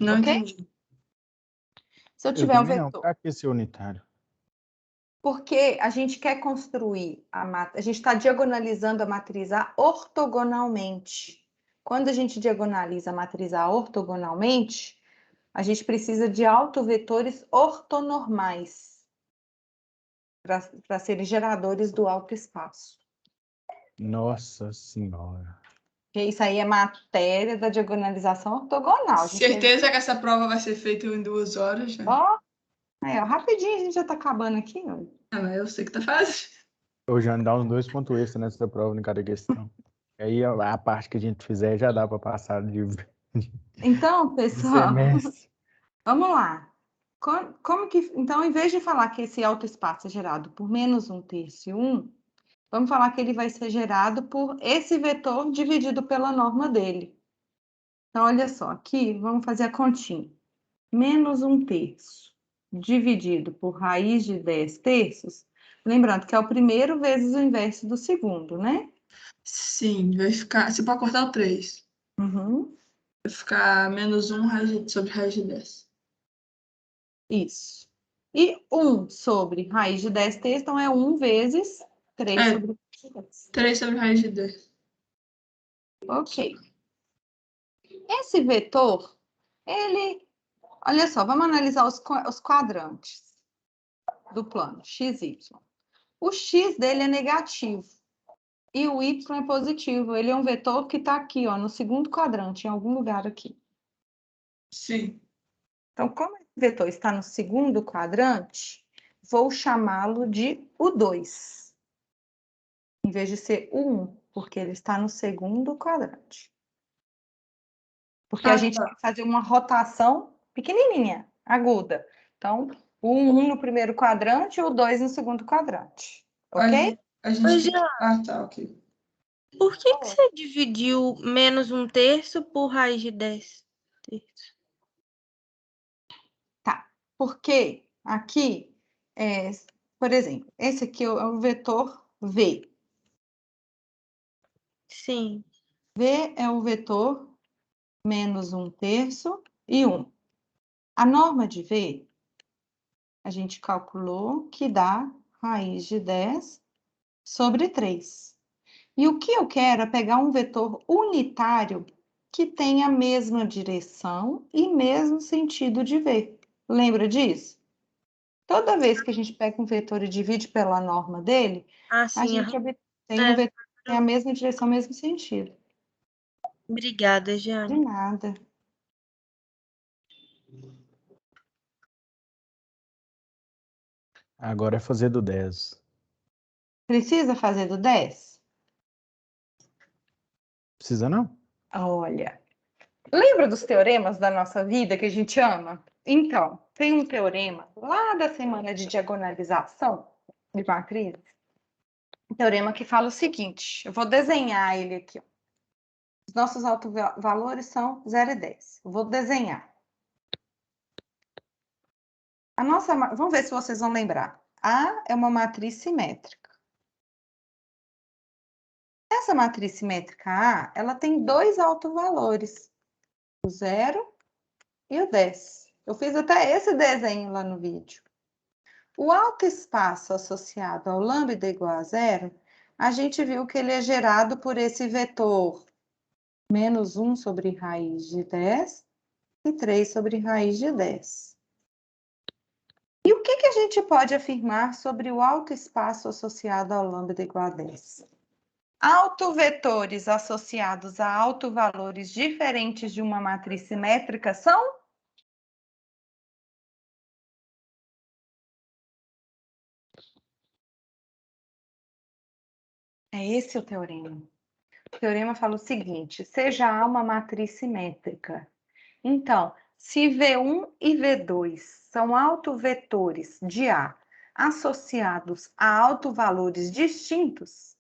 Não Ok? entendi. Se eu Eu tiver um também não, vetor, para que ser unitário? porque a gente quer construir a gente está diagonalizando a matriz A ortogonalmente. Quando a gente diagonaliza a matriz A ortogonalmente, a gente precisa de autovetores ortonormais para serem geradores do autoespaço. Nossa Senhora. Porque isso aí é matéria da diagonalização ortogonal. Certeza que essa prova vai ser feita em 2 horas, né? Ó, aí, ó, rapidinho a gente já está acabando aqui. Ó. Ah, mas eu sei que tá fácil. Eu já dá uns 2 pontos extra nessa prova em cada questão. Aí a parte que a gente fizer já dá para passar de Então, pessoal, semestre. vamos lá. Como que, então, em vez de falar que esse autoespaço é gerado por menos 1/3 e 1, vamos falar que ele vai ser gerado por esse vetor dividido pela norma dele. Então, olha só, aqui vamos fazer a continha. Menos 1/3 dividido por raiz de 10 terços. Lembrando que é o primeiro vezes o inverso do segundo, né? Sim, vai ficar. Você pode cortar o 3. Uhum, Vai ficar menos 1 sobre raiz de 10. isso. E 1 sobre raiz de 10 terços, então é 1 vezes 3 É. sobre raiz de 10. 3 sobre raiz de 10. Ok. Esse vetor, ele... Olha só, vamos analisar os quadrantes do plano, x, y. O x dele é negativo e o y é positivo. Ele é um vetor que está aqui, ó, no segundo quadrante, em algum lugar aqui. Sim. Então, como esse vetor está no segundo quadrante, vou chamá-lo de U2, em vez de ser U1, porque ele está no segundo quadrante. Porque a gente vai fazer uma rotação pequenininha, aguda. Então, o 1 no primeiro quadrante e o 2 no segundo quadrante. Ok? A gente... tá, ok. Por que você dividiu menos 1/3 por raiz de 10 terços? Tá. Porque aqui, por exemplo, esse aqui é o vetor V. Sim. V é o vetor menos 1/3 e 1. A norma de V, a gente calculou que dá raiz de 10 sobre 3. E o que eu quero é pegar um vetor unitário que tenha a mesma direção e mesmo sentido de V. Lembra disso? Toda vez que a gente pega um vetor e divide pela norma dele, Ah, a sim. gente obtém um vetor que tem a mesma direção, mesmo sentido. Obrigada, De Jane. nada. Agora é fazer do 10. Precisa fazer do 10? Precisa não? Olha, lembra dos teoremas da nossa vida que a gente ama? Então, tem um teorema lá da semana de diagonalização de matrizes, um teorema que fala o seguinte, eu vou desenhar ele aqui. Ó. Os nossos autovalores são 0 e 10. Eu vou desenhar. Vamos ver se vocês vão lembrar. A é uma matriz simétrica. Essa matriz simétrica A, ela tem dois autovalores, o 0 e o 10. Eu fiz até esse desenho lá no vídeo. O alto espaço associado ao lambda igual a 0, a gente viu que ele é gerado por esse vetor menos 1 sobre raiz de 10 e 3 sobre raiz de 10. E o que a gente pode afirmar sobre o alto espaço associado ao lambda igual a 10? Autovetores associados a autovalores diferentes de uma matriz simétrica são? É esse o teorema. O teorema fala o seguinte, seja A uma matriz simétrica. Então, se V1 e V2 são autovetores de A associados a autovalores distintos,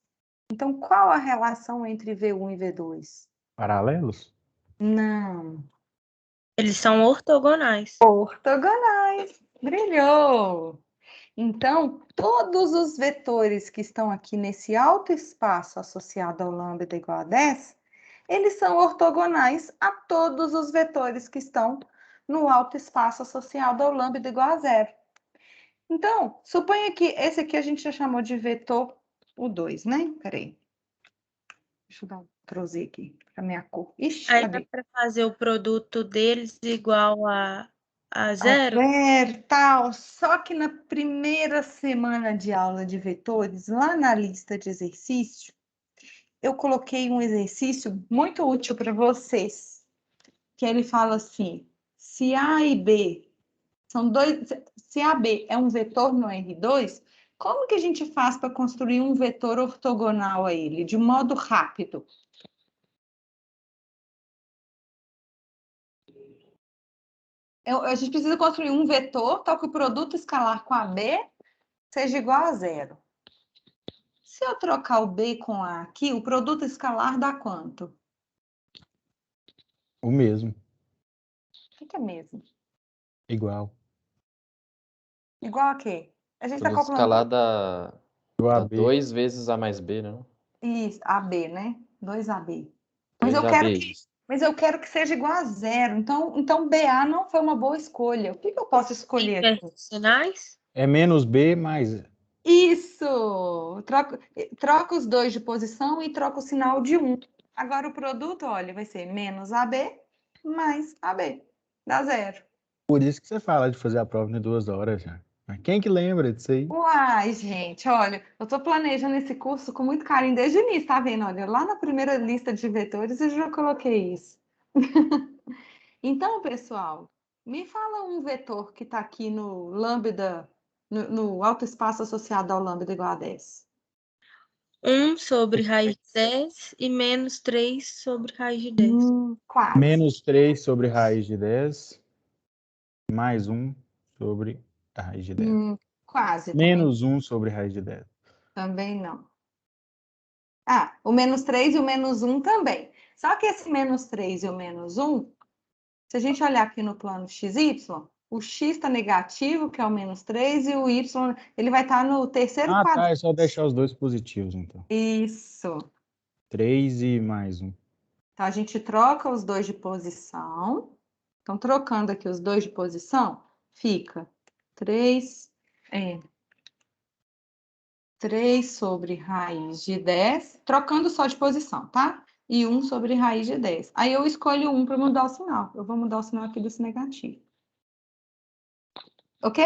então qual a relação entre V1 e V2? Paralelos? Não. Eles são ortogonais. Ortogonais. Brilhou! Então, todos os vetores que estão aqui nesse alto espaço associado ao lambda igual a 10, eles são ortogonais a todos os vetores que estão no alto espaço associado ao lambda igual a 0. Então, suponha que esse aqui a gente já chamou de vetor U2, né? Peraí. Deixa eu dar um Ctrl+Z aqui para minha cor. Ixi, Aí cadê? dá para fazer o produto deles igual a zero? Tal. Só que na primeira semana de aula de vetores, lá na lista de exercício, eu coloquei um exercício muito útil para vocês, que ele fala assim, se A e B são dois, se AB é um vetor no R2, como que a gente faz para construir um vetor ortogonal a ele, de modo rápido? A gente precisa construir um vetor tal que o produto escalar com AB seja igual a 0. Se eu trocar o B com A aqui, o produto escalar dá quanto? O mesmo. O que é mesmo? Igual. Igual a quê? A gente está Produto calculando escalar dá AB. 2 vezes A mais B, não? isso, AB, né? 2AB. 2AB, isso. Mas eu quero que seja igual a 0. Então BA não foi uma boa escolha. O que eu posso escolher aqui? Sinais? É menos B mais... Isso! Troca os dois de posição e troca o sinal de 1. Agora o produto, olha, vai ser menos AB mais AB. Dá 0. Por isso que você fala de fazer a prova em 2 horas já. Mas quem que lembra disso aí? Uai, gente, olha, eu tô planejando esse curso com muito carinho desde o início, tá vendo? Olha, lá na primeira lista de vetores eu já coloquei isso. Então, pessoal, me fala um vetor que está aqui no lambda, no alto espaço associado ao lambda igual a 10. 1 sobre raiz de 10 e menos 3 sobre raiz de 10. Quase. Menos 3 sobre raiz de 10, mais 1 sobre a raiz de 10. Quase também. Menos 1 sobre raiz de 10. Também não. Ah, o menos 3 e o menos 1 também. Só que esse menos 3 e o menos 1, se a gente olhar aqui no plano XY, o x está negativo, que é o menos 3, e o y, ele vai estar no terceiro Ah, tá. quadrante. É só deixar os dois positivos, então. Isso. 3 e mais 1. Então, a gente troca os dois de posição. Então, trocando aqui os dois de posição, fica 3 sobre raiz de 10, trocando só de posição, tá? E 1 sobre raiz de 10. Aí eu escolho 1 para mudar o sinal. Eu vou mudar o sinal aqui desse negativo. Ok?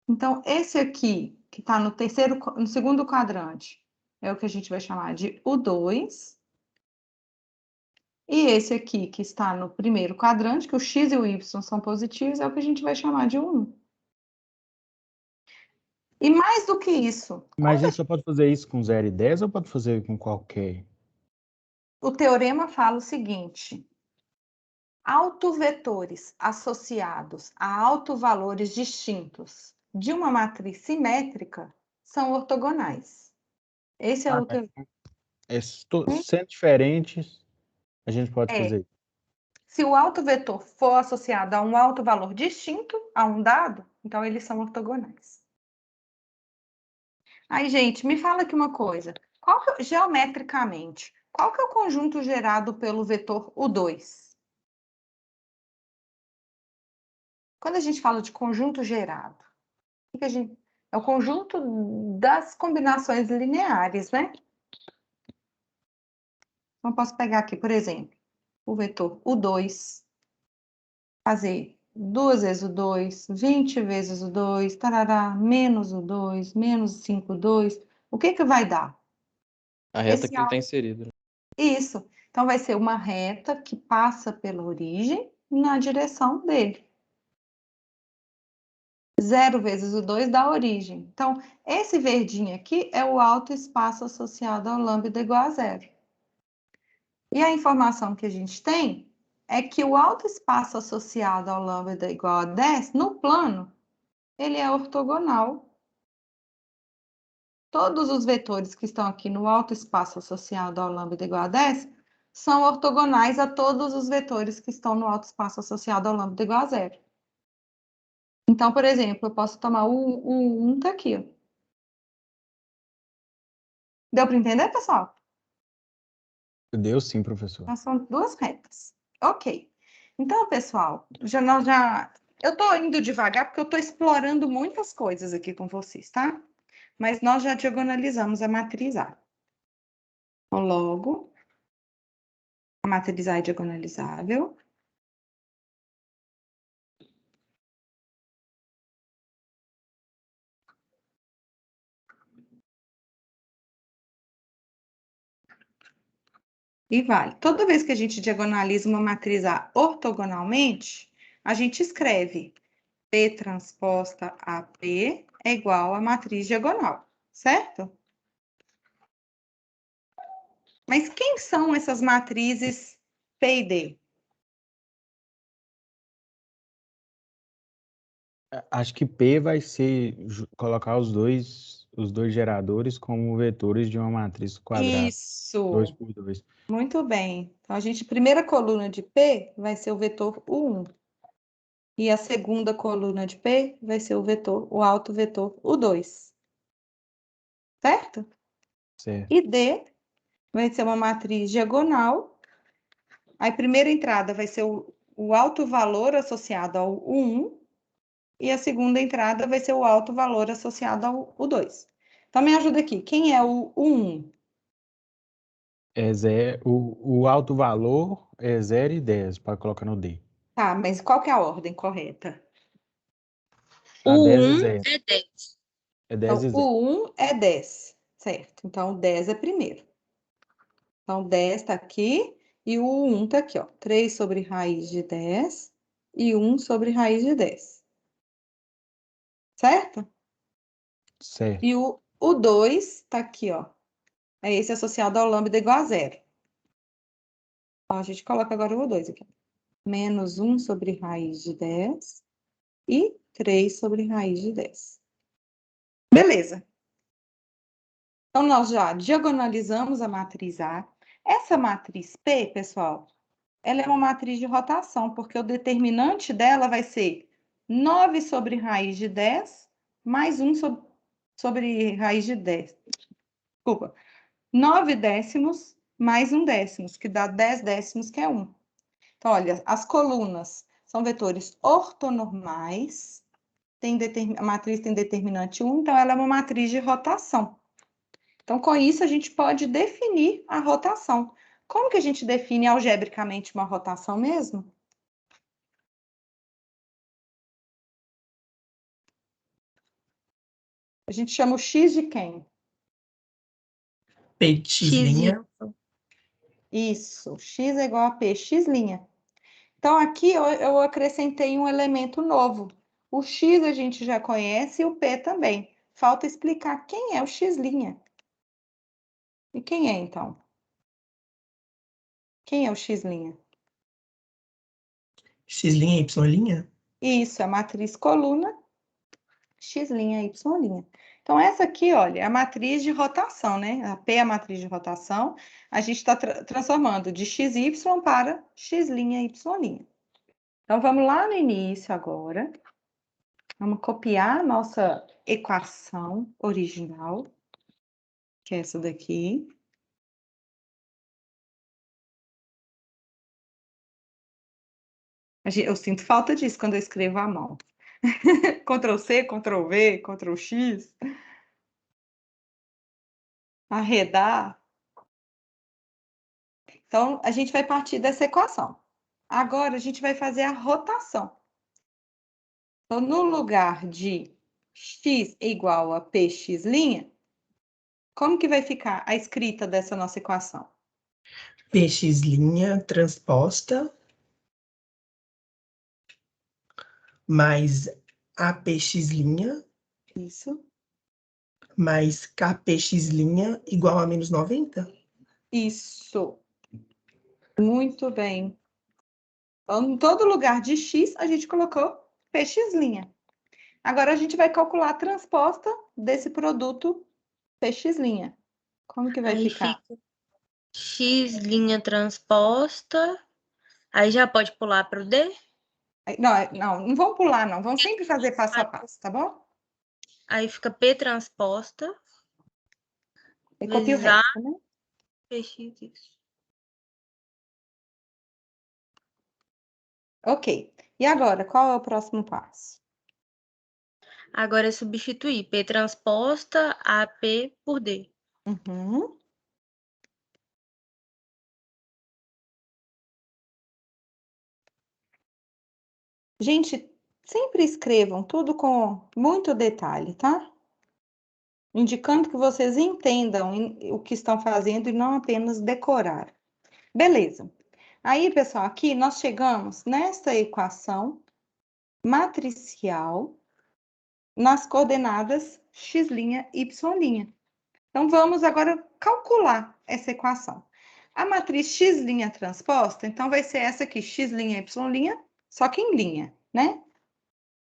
Então, esse aqui, que está no segundo quadrante, é o que a gente vai chamar de U2. E esse aqui, que está no primeiro quadrante, que o x e o y são positivos, é o que a gente vai chamar de 1. E mais do que isso, Mas a gente só pode fazer isso com 0 e 10 ou pode fazer com qualquer? o teorema fala o seguinte: autovetores associados a autovalores distintos de uma matriz simétrica são ortogonais. Esse é o teorema. Sendo diferentes, a gente pode É, fazer isso. se o autovetor for associado a um autovalor distinto a um dado, então eles são ortogonais. Aí, gente, me fala aqui uma coisa. Geometricamente, qual que é o conjunto gerado pelo vetor U2? Quando a gente fala de conjunto gerado, é o conjunto das combinações lineares, né? Então, posso pegar aqui, por exemplo, o vetor U2, fazer 2 vezes o 2, 20 vezes o 2, tarará, menos o 2, menos 5, 2. O que que vai dar? A reta Esse que ele está inserido. Isso. Então, vai ser uma reta que passa pela origem na direção dele. 0 vezes o 2 dá origem. Então, esse verdinho aqui é o alto espaço associado ao lambda igual a 0. E a informação que a gente tem é que o alto espaço associado ao lambda igual a 10, no plano, ele é ortogonal. Todos os vetores que estão aqui no alto espaço associado ao lambda igual a 10 são ortogonais a todos os vetores que estão no alto espaço associado ao lambda igual a 0. Então, por exemplo, eu posso tomar o 1 tá aqui, ó. Deu para entender, pessoal? Deu sim, professor. Então, são duas retas. Ok. Então, pessoal, eu estou indo devagar porque eu estou explorando muitas coisas aqui com vocês, tá? Mas nós já diagonalizamos a matriz A. Então, logo, a matriz A é diagonalizável. E vale. Toda vez que a gente diagonaliza uma matriz A ortogonalmente, a gente escreve P transposta a P é igual a matriz diagonal, certo? Mas quem são essas matrizes P e D? Acho que P vai ser colocar os dois geradores como vetores de uma matriz quadrada. Isso. 2 por 2. Muito bem. Então, primeira coluna de P vai ser o vetor U1. E a segunda coluna de P vai ser o alto vetor U2. Certo? Certo. E D vai ser uma matriz diagonal. A primeira entrada vai ser o alto valor associado ao U1. E a segunda entrada vai ser o alto valor associado ao U2. Então, me ajuda aqui. Quem é o U1? É zero, o alto valor é 0 e 10 para colocar no D. Tá, mas qual que é a ordem correta? A O 10 e 1 0. é 10. É 10 Então, e 0. o 1 é 10, certo? Então, o 10 é primeiro. Então, 10 está aqui e o 1 está aqui, ó. 3 sobre raiz de 10 e 1 sobre raiz de 10. Certo? Certo. E o 2 está aqui, ó. É esse associado ao lambda igual a 0. Então, a gente coloca agora o 2 aqui. Menos 1 sobre raiz de 10 e 3 sobre raiz de 10. Beleza. Então, nós já diagonalizamos a matriz A. Essa matriz P, pessoal, ela é uma matriz de rotação, porque o determinante dela vai ser 9 sobre raiz de 10 mais 1 sobre raiz de 10. Desculpa. 9 décimos mais 1 décimo, que dá 10 décimos, que é 1. Então, olha, as colunas são vetores ortonormais, a matriz tem determinante 1, então ela é uma matriz de rotação. Então, com isso, a gente pode definir a rotação. Como que a gente define algebricamente uma rotação mesmo? A gente chama o x de quem? Px'. Isso, x é igual a px'. Então, aqui eu acrescentei um elemento novo. O x a gente já conhece e o p também. Falta explicar quem é o x'. E quem é, então? Quem é o x'? X', Y'? Isso, a matriz coluna, x', y'. Então, essa aqui, olha, é a matriz de rotação, né? A P é a matriz de rotação. A gente está transformando de xy para x', y'. Então, vamos lá no início agora. Vamos copiar a nossa equação original, que é essa daqui. Eu sinto falta disso quando eu escrevo à mão. Ctrl C, Ctrl V, Ctrl X. Arredar. Então, a gente vai partir dessa equação. Agora, a gente vai fazer a rotação. Então, no lugar de x igual a px', como que vai ficar a escrita dessa nossa equação? Px' transposta mais APX' Isso. mais KPX' igual a menos 90? Isso. Muito bem. Então, em todo lugar de x, a gente colocou px'. Agora, a gente vai calcular a transposta desse produto px'. Como que vai Aí ficar? fica x' transposta. Aí já pode pular para o D? Não vamos pular, não. Vamos sempre fazer passo a passo, tá bom? Aí fica P transposta E copia o vezes A, resto, né? px, isso. Ok. E agora, qual é o próximo passo? Agora é substituir P transposta AP por D. Uhum. Gente, sempre escrevam tudo com muito detalhe, tá? Indicando que vocês entendam o que estão fazendo e não apenas decorar. Beleza. Aí, pessoal, aqui nós chegamos nessa equação matricial nas coordenadas x', y'. Então, vamos agora calcular essa equação. A matriz x' transposta, então, vai ser essa aqui, x', y', só que em linha, né?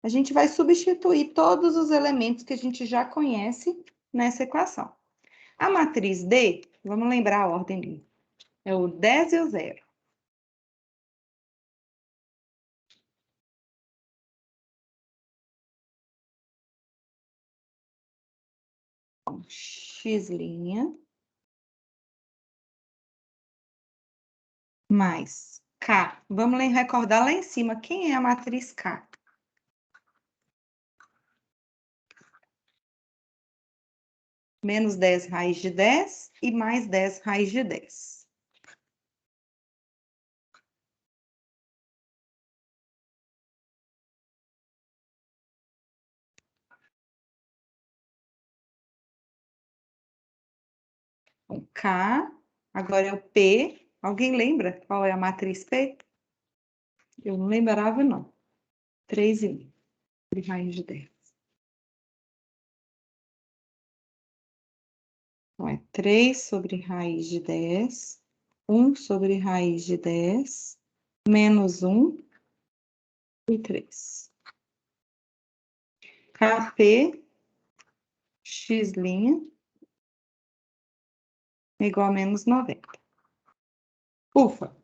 A gente vai substituir todos os elementos que a gente já conhece nessa equação. A matriz D, vamos lembrar a ordem ali, é o 10 e o 0. Então, x' mais K. Vamos recordar lá em cima quem é a matriz K. Menos 10 raiz de 10 e mais 10 raiz de 10. O K, agora é o P. Alguém lembra qual é a matriz P? Eu não lembrava, não. 3 e 1 sobre raiz de 10. Então, é 3 sobre raiz de 10, 1 sobre raiz de 10, menos 1 e 3. KP, x' é igual a menos 90. Ufa!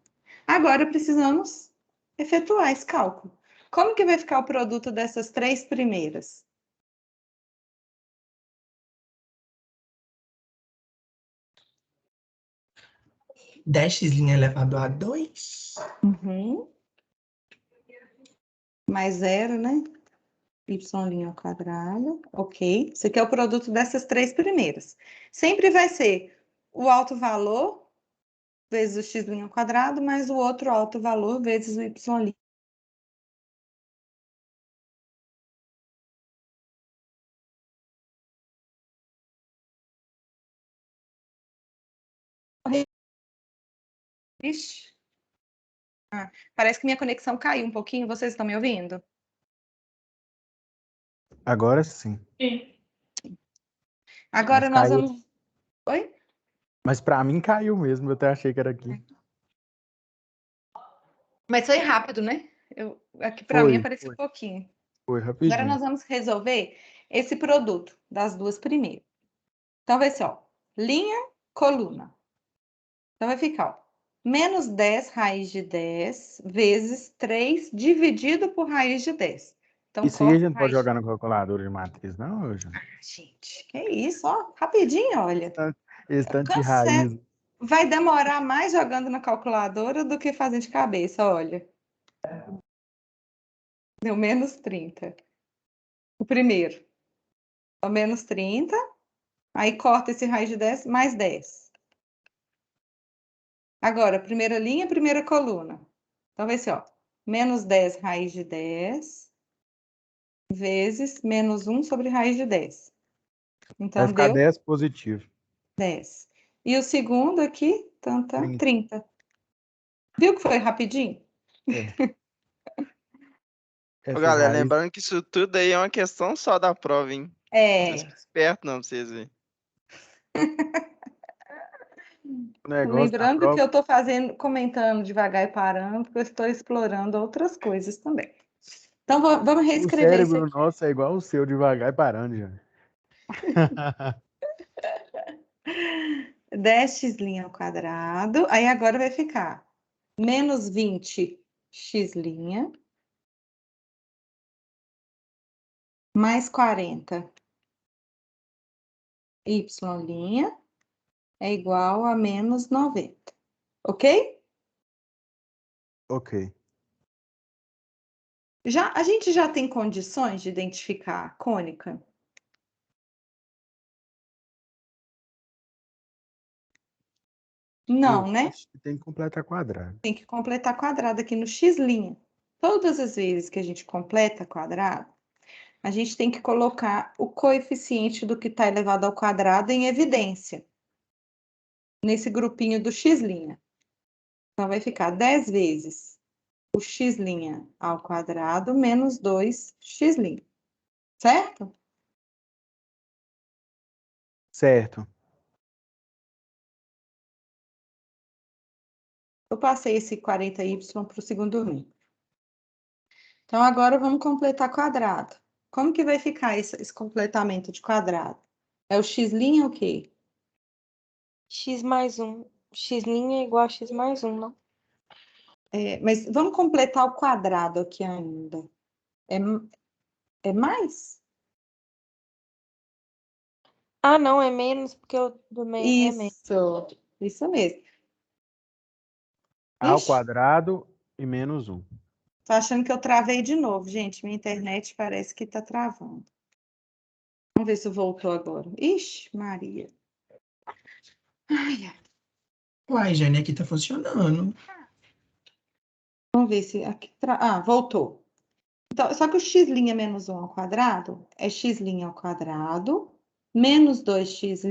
Agora precisamos efetuar esse cálculo. Como que vai ficar o produto dessas 3 primeiras? Dash' elevado a 2. Uhum. Mais 0, né? Y' ao quadrado. Ok. Isso aqui é o produto dessas 3 primeiras. Sempre vai ser o alto valor vezes o x' ao quadrado, mais o outro alto valor vezes o y'. Ixi. Parece que minha conexão caiu um pouquinho. Vocês estão me ouvindo? Agora sim. Agora Mas nós caiu. vamos. Oi? Mas pra mim caiu mesmo, eu até achei que era aqui. Mas foi rápido, né? Aqui para mim Foi, apareceu um pouquinho. foi Agora rapidinho. nós vamos resolver esse produto das duas primeiras. Então vai ser, ó, linha, coluna. Então vai ficar, ó, menos 10 raiz de 10 vezes 3 dividido por raiz de 10. Então, Isso aí a corta gente a pode raiz. jogar no calculador de matriz, não, hoje? Gente, que isso, ó, rapidinho, olha. Esse tanto de Cancela. raiz. Vai demorar mais jogando na calculadora do que fazendo de cabeça, olha. Deu menos 30. O primeiro. Então, menos 30. Aí corta esse raiz de 10, mais 10. Agora, primeira linha, primeira coluna. Então, vai ser, ó, menos 10 raiz de 10 vezes menos 1 sobre raiz de 10. Vai Então, ficar deu 10 positivo. 10. E o segundo aqui, tanta 30. 30. Viu que foi rapidinho? É. Ô, Essas galera, raízes. lembrando que isso tudo aí é uma questão só da prova, hein? Vocês É. ficam espertos, não, pra vocês verem. O negócio da Lembrando que prova. eu estou fazendo, comentando devagar e parando, porque eu estou explorando outras coisas também. Então, vamos O reescrever isso cérebro aqui. nosso é igual o seu, devagar e parando já. 10x' ao quadrado. Aí agora vai ficar menos 20x' mais 40 y' é igual a menos 90. Ok? Ok. A gente já tem condições de identificar a cônica? Não, Eu né? acho que tem que completar quadrado. Tem que completar quadrado aqui no x'. Todas as vezes que a gente completa quadrado, a gente tem que colocar o coeficiente do que está elevado ao quadrado em evidência, nesse grupinho do x'. Então, vai ficar 10 vezes o x' ao quadrado menos 2x', certo? Certo. Eu passei esse 40y para o segundo número. Então, agora vamos completar quadrado. Como que vai ficar esse completamento de quadrado? É o x' o quê? X mais 1. X' é igual a X mais 1, não? Mas vamos completar o quadrado aqui ainda. É mais? Ah, não, é menos, porque o do meio é menos. Isso mesmo. A ao Ixi, quadrado e menos 1. tô achando que eu travei de novo, gente. Minha internet parece que tá travando. Vamos ver se voltou agora. Ixi, Maria. Ai, ai. Uai, Jane, aqui tá funcionando. Vamos ver se aqui. Voltou. Então, só que o x' menos 1 ao quadrado é x' ao quadrado menos 2x'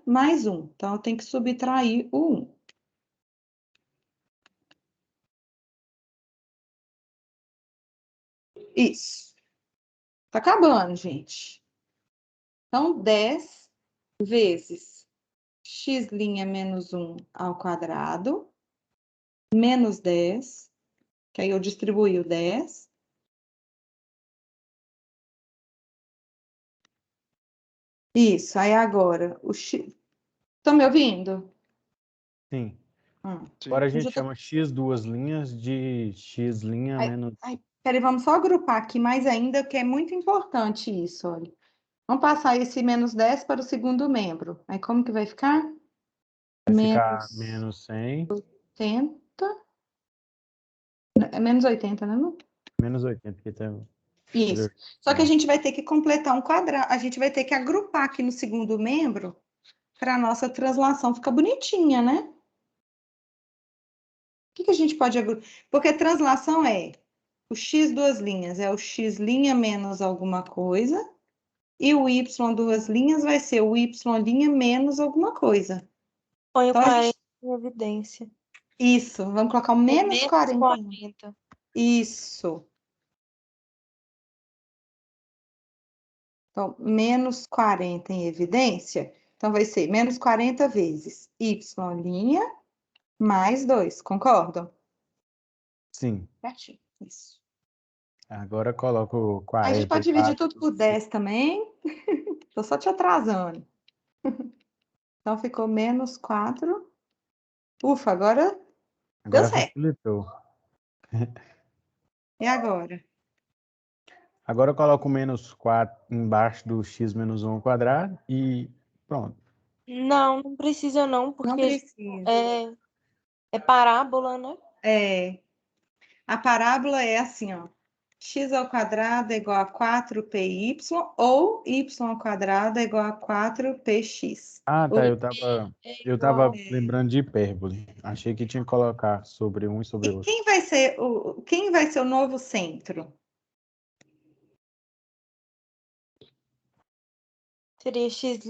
mais 1. Então, eu tenho que subtrair o 1. Isso. Tá acabando, gente. Então, 10 vezes x' menos 1 ao quadrado, menos 10, que aí eu distribuí o 10. Isso, aí agora, o x... Estão me ouvindo? Sim. Sim. Agora a Eu gente já tô- chama x duas linhas de x' menos... Peraí, vamos só agrupar aqui mais ainda, que é muito importante isso, olha. Vamos passar esse menos 10 para o segundo membro. Aí como que vai ficar? Vai ficar Menos menos 100, 80. É menos 80, né? Não? menos 80, que tem... Isso. Só que a gente vai ter que completar um quadrado, a gente vai ter que agrupar aqui no segundo membro para a nossa translação ficar bonitinha, né? O que a gente pode agrupar? Porque translação é o x duas linhas, é o x' menos alguma coisa, e o y duas linhas vai ser o y' menos alguma coisa. Põe o Então, 40 em evidência. isso, vamos colocar o menos Menos 40. 40. Isso. Então, menos 40 em evidência. Então, vai ser menos 40 vezes y' mais 2. Concordam? Sim. Certinho. Isso. Agora coloco Aí a gente 40 pode dividir embaixo. tudo por 10 também. Tô só te atrasando. Então, ficou menos 4. Ufa, agora deu Agora certo. facilitou. E agora? Agora eu coloco menos 4 embaixo do x menos 1 ao quadrado e pronto. Não, não precisa não, Não porque precisa. é parábola, né? É, a parábola é assim, ó. X ao quadrado é igual a 4py ou y ao quadrado é igual a 4px. Ah, tá. Ou- Eu tava lembrando de hipérbole. Achei que tinha que colocar sobre um e sobre E outro. quem vai ser o novo centro? Seria x'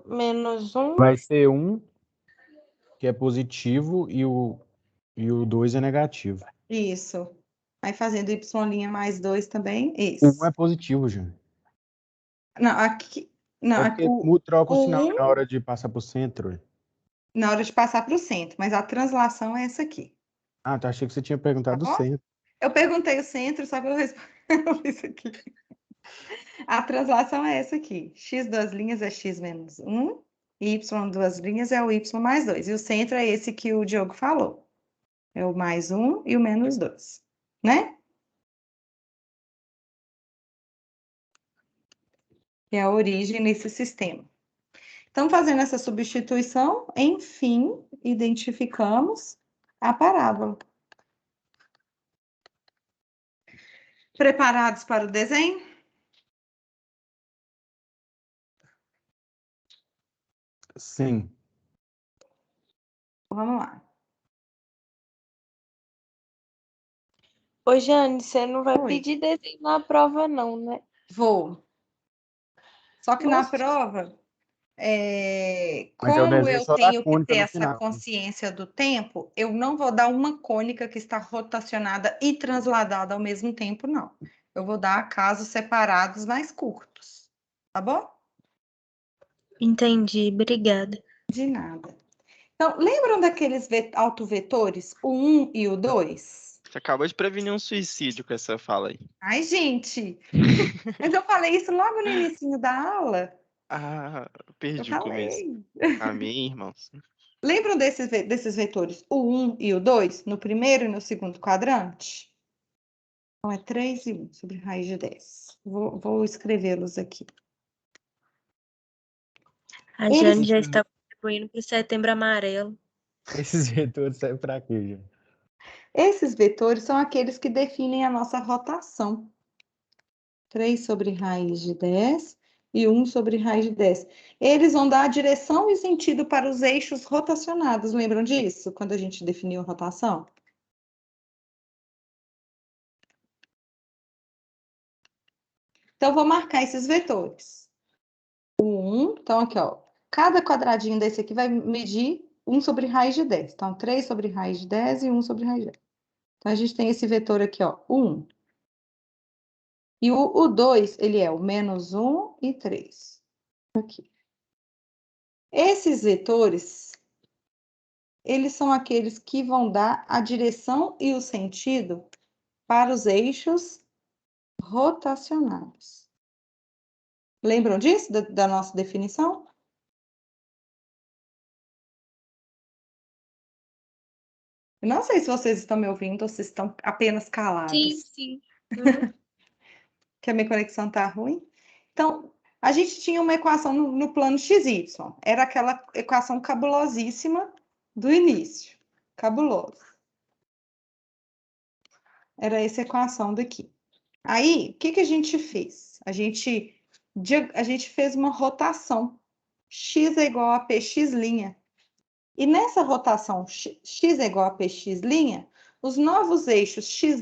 menos 1. Vai ser um que é positivo e o 2 é negativo. Isso. Aí fazendo y' mais 2 também, Um isso. é positivo, gente. Não, aqui, não, É porque troca o o sinal 1 na hora de passar pro centro. na hora de passar para o centro, mas a translação é essa aqui, Ah, tá. Achei que você tinha tá perguntado do bom? centro. Eu perguntei o centro, só que eu respondi isso aqui. A translação é essa aqui. X duas linhas é x menos 1, y duas linhas é o y mais 2. E o centro é esse que o Diogo falou. É o mais 1 e o menos 2, né? Que é a origem nesse sistema. Então, fazendo essa substituição, enfim, identificamos a parábola. Preparados para o desenho? Sim. Vamos lá. Ô, Jane, você não vai Oi. pedir desenho na prova, não, né? Vou. Só que na Nossa. prova, Mas é o como desenho eu só da tenho que cônica ter no essa final. consciência do tempo, eu não vou dar uma cônica que está rotacionada e transladada ao mesmo tempo, não. Eu vou dar casos separados mais curtos. Tá bom? Entendi, obrigada. De nada. Então, lembram daqueles autovetores, o 1 e o 2? Você acabou de prevenir um suicídio com essa fala aí. Ai, gente, mas eu falei isso logo no início da aula. Ah, Eu perdi o começo. falei. Amém, irmãos. Lembram desses vetores, o 1 e o 2, no primeiro e no segundo quadrante? Então, é 3 e 1 sobre raiz de 10. Vou escrevê-los aqui. A Eles- Jane já está contribuindo para o Setembro Amarelo. Esses vetores servem pra quê, gente? Esses vetores são aqueles que definem a nossa rotação. 3 sobre raiz de 10 e 1 sobre raiz de 10. Eles vão dar a direção e sentido para os eixos rotacionados. Lembram disso, quando a gente definiu a rotação? Então, vou marcar esses vetores. o 1. Então, aqui, ó. Cada quadradinho desse aqui vai medir 1 sobre raiz de 10. Então, 3 sobre raiz de 10 e 1 sobre raiz de 10. Então, a gente tem esse vetor aqui, ó, o 1. E o 2, ele é o menos 1 e 3. Aqui. Esses vetores, eles são aqueles que vão dar a direção e o sentido para os eixos rotacionados. Lembram disso, da nossa definição? Eu não sei se vocês estão me ouvindo ou se estão apenas calados. Sim, sim. Uhum. Que a minha conexão tá ruim. Então, a gente tinha uma equação no plano XY. Era aquela equação cabulosíssima do início. Cabulosa. Era essa equação daqui. Aí, o que a gente fez? A gente fez uma rotação. X é igual a px'. E nessa rotação x é igual a px', os novos eixos x'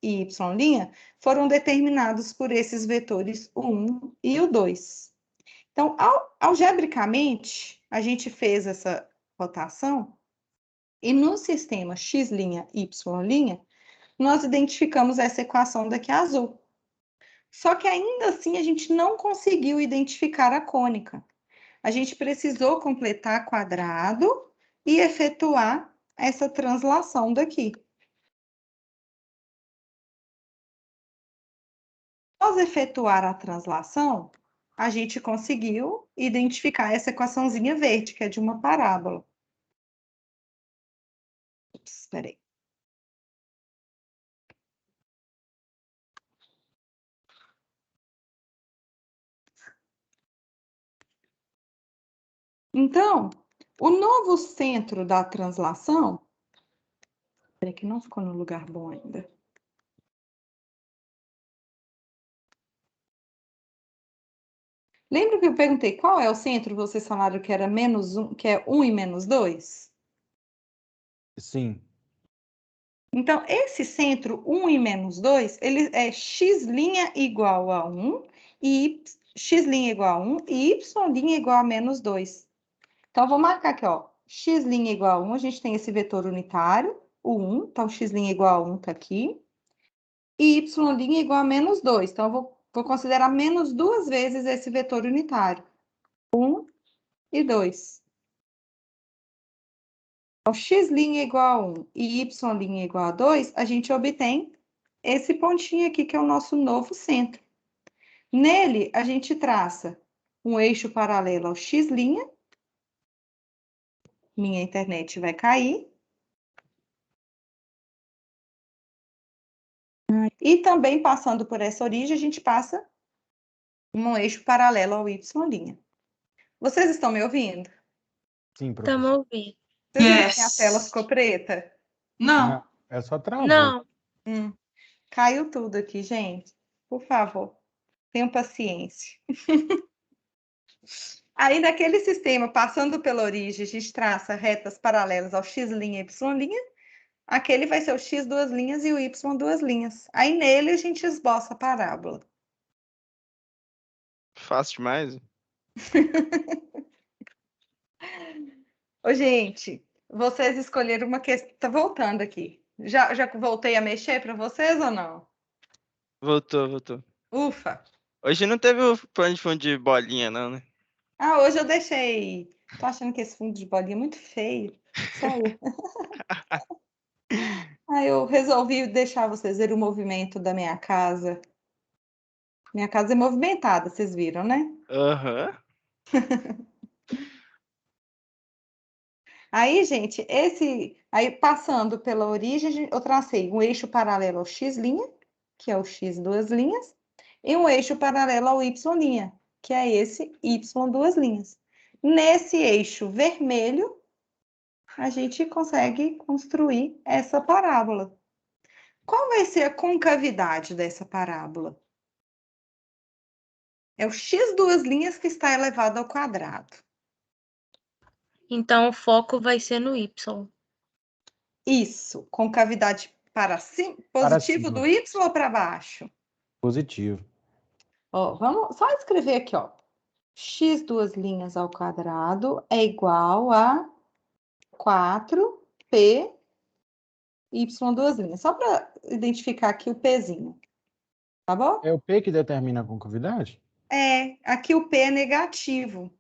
e y' foram determinados por esses vetores o 1 e o 2. Então, algebricamente, a gente fez essa rotação e no sistema x', y', nós identificamos essa equação daqui azul. Só que ainda assim a gente não conseguiu identificar a cônica. A gente precisou completar quadrado e efetuar essa translação daqui. Após efetuar a translação, a gente conseguiu identificar essa equaçãozinha verde, que é de uma parábola. Espera aí. Então, o novo centro da translação... Espera aí que não ficou no lugar bom ainda. Lembra que eu perguntei qual é o centro? Vocês falaram que era menos 1, que é 1 e menos 2? Sim. Então, esse centro 1 e menos 2, ele é x' igual a 1 e x' igual a 1 e y' igual a menos 2. Então, eu vou marcar aqui, ó, x' igual a 1, a gente tem esse vetor unitário, o 1, então x' igual a 1 tá aqui, e y' igual a menos 2. Então, eu vou considerar menos 2 vezes esse vetor unitário, 1 e 2. Então, x' igual a 1 e y' igual a 2, a gente obtém esse pontinho aqui, que é o nosso novo centro. Nele, a gente traça um eixo paralelo ao x'. Minha internet vai cair. E também, passando por essa origem, a gente passa um eixo paralelo ao y'. Vocês estão me ouvindo? Sim, Estamos professor. ouvindo. Vocês viram que a Yes. tela ficou preta? Não. É só travou. Não, Caiu tudo aqui, gente. Por favor, tenham paciência. Aí, naquele sistema, passando pela origem, a gente traça retas paralelas ao x' e y'. Aquele vai ser o x duas linhas e o y duas linhas. Aí, nele, a gente esboça a parábola. Fácil demais. Ô, gente, vocês escolheram uma questão... Tá voltando aqui. Já voltei a mexer para vocês ou não? Voltou. Ufa! Hoje não teve o plano de fundo de bolinha, não, né? Ah, hoje eu deixei... Tô achando que esse fundo de bolinha é muito feio. Só eu. Aí eu resolvi deixar vocês verem o movimento da minha casa. Minha casa é movimentada, vocês viram, né? Aham. Aí, gente, aí passando pela origem, eu tracei um eixo paralelo ao x', que é o x duas linhas, e um eixo paralelo ao y', que é esse y duas linhas. Nesse eixo vermelho, a gente consegue construir essa parábola. Qual vai ser a concavidade dessa parábola? É o x duas linhas que está elevado ao quadrado. então o foco vai ser no Y. Isso, concavidade para cima, Para positivo cima. do y ou para baixo? Positivo. Ó, vamos só escrever aqui, ó. x duas linhas ao quadrado é igual a 4p y duas linhas. Só para identificar aqui o pzinho, tá bom? É o P que determina a concavidade? Aqui o p é negativo.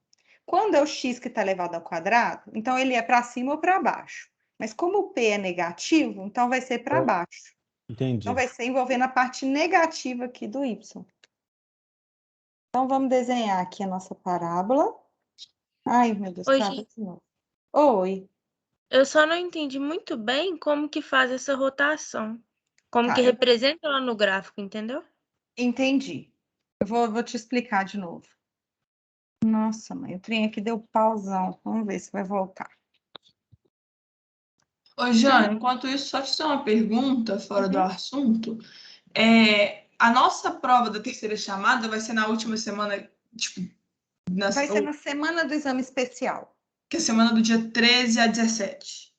Quando é o x que está elevado ao quadrado, então ele é para cima ou para baixo. Mas como o p é negativo, então vai ser para baixo. Entendi. Então vai ser envolvendo a parte negativa aqui do y. Então vamos desenhar aqui a nossa parábola. Ai, meu Deus, Oi, trava gente. de novo. Oi. Eu só não entendi muito bem como que faz essa rotação. Como que Eu representa lá no gráfico, entendeu? entendi. Eu vou te explicar de novo. Nossa, mãe, o trem aqui deu pausão. Vamos ver se vai voltar. Ô, Jane, enquanto isso, só te fazer uma pergunta fora do Uhum. assunto. A nossa prova da terceira chamada vai ser na última semana, tipo, Vai ser na semana do exame especial. que é a semana do dia 13 a 17.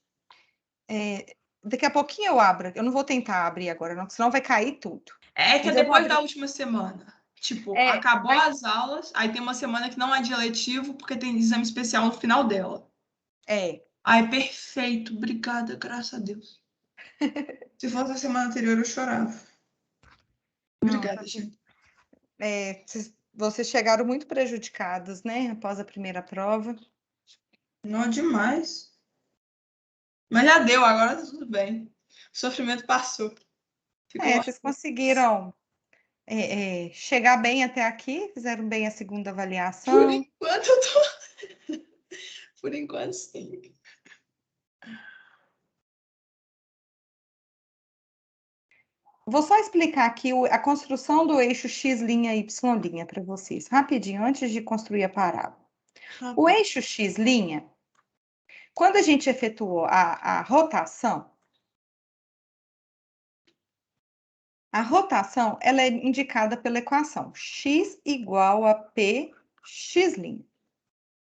Daqui a pouquinho eu abro. Eu não vou tentar abrir agora, não, senão vai cair tudo. É que é Mas eu vou depois da abrir. última semana. Tipo, É, acabou vai- as aulas, aí tem uma semana que não é dia letivo, porque tem exame especial no final dela. É. Ai, perfeito. Obrigada, graças a Deus. Se fosse a semana anterior, eu chorava. Obrigada, Nossa, gente. vocês chegaram muito prejudicados, né? Após a primeira prova. Não demais. Mas já deu, agora tá tudo bem. O sofrimento passou. Ficou Vocês conseguiram chegar bem até aqui, fizeram bem a segunda Por avaliação. enquanto eu tô. Por enquanto, sim. Vou só explicar aqui a construção do eixo x' y' para vocês, rapidinho, antes de construir a parábola. O eixo x', quando a gente efetuou a rotação, ela é indicada pela equação x igual a p x'.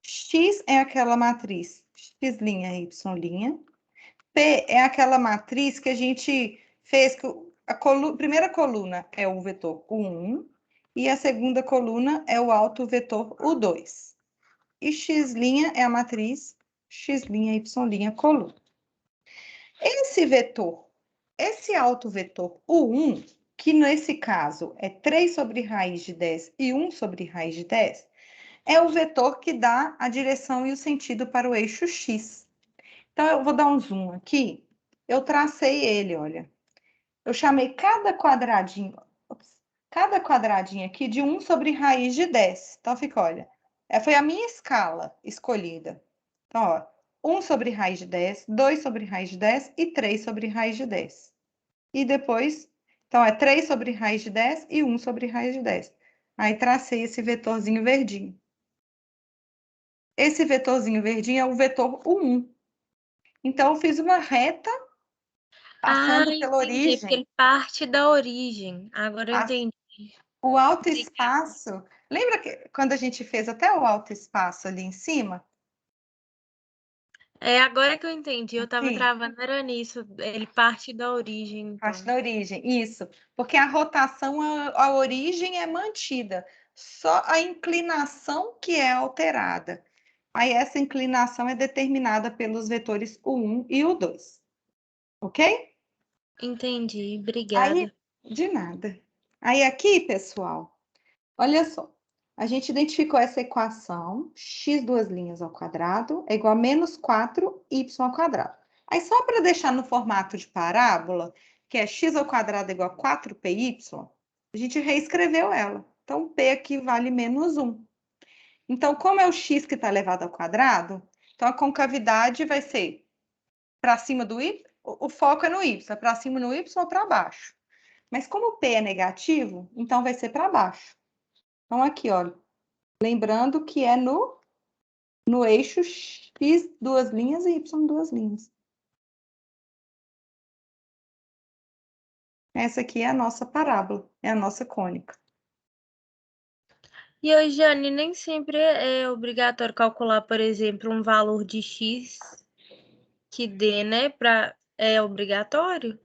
X é aquela matriz x', y'. P é aquela matriz que a gente fez, que a primeira coluna é o vetor U1 e a segunda coluna é o autovetor U2. E x' é a matriz x', y', coluna. Esse vetor, esse autovetor U1, que nesse caso é 3 sobre raiz de 10 e 1 sobre raiz de 10, é o vetor que dá a direção e o sentido para o eixo x. Então, eu vou dar um zoom aqui. Eu tracei ele, olha. Eu chamei cada quadradinho aqui de 1 sobre raiz de 10. Então, fica, olha, foi a minha escala escolhida. Então, ó, 1 sobre raiz de 10, 2 sobre raiz de 10 e 3 sobre raiz de 10. E depois, então, é 3 sobre raiz de 10 e 1 sobre raiz de 10. Aí, tracei esse vetorzinho verdinho. Esse vetorzinho verdinho é o vetor U1. Então, eu fiz uma reta passando pela Entendi, porque origem. ele parte da origem. Agora eu entendi. O alto espaço. Lembra que quando a gente fez até o alto espaço ali em cima? Agora que eu entendi, eu tava Sim. travando, era nisso. Ele parte da origem, então. Parte da origem, isso. Porque a rotação, a origem é mantida. Só a inclinação que é alterada. Aí essa inclinação é determinada pelos vetores U1 e U2. Ok? Entendi, Aí, obrigada. de nada. Aí aqui, pessoal, olha só. A gente identificou essa equação, x duas linhas ao quadrado é igual a menos 4y ao quadrado. Aí, só para deixar no formato de parábola, que é x ao quadrado igual a 4py, a gente reescreveu ela. Então, p aqui vale menos 1. Então, como é o x que está elevado ao quadrado, então a concavidade vai ser para cima do y, o foco é no y, é para cima no y ou para baixo. Mas como o p é negativo, então vai ser para baixo. Então, aqui, olha, lembrando que é no eixo x duas linhas e y duas linhas. Essa aqui é a nossa parábola, é a nossa cônica. E hoje, Jane, nem sempre é obrigatório calcular, por exemplo, um valor de x que dê, né? É obrigatório?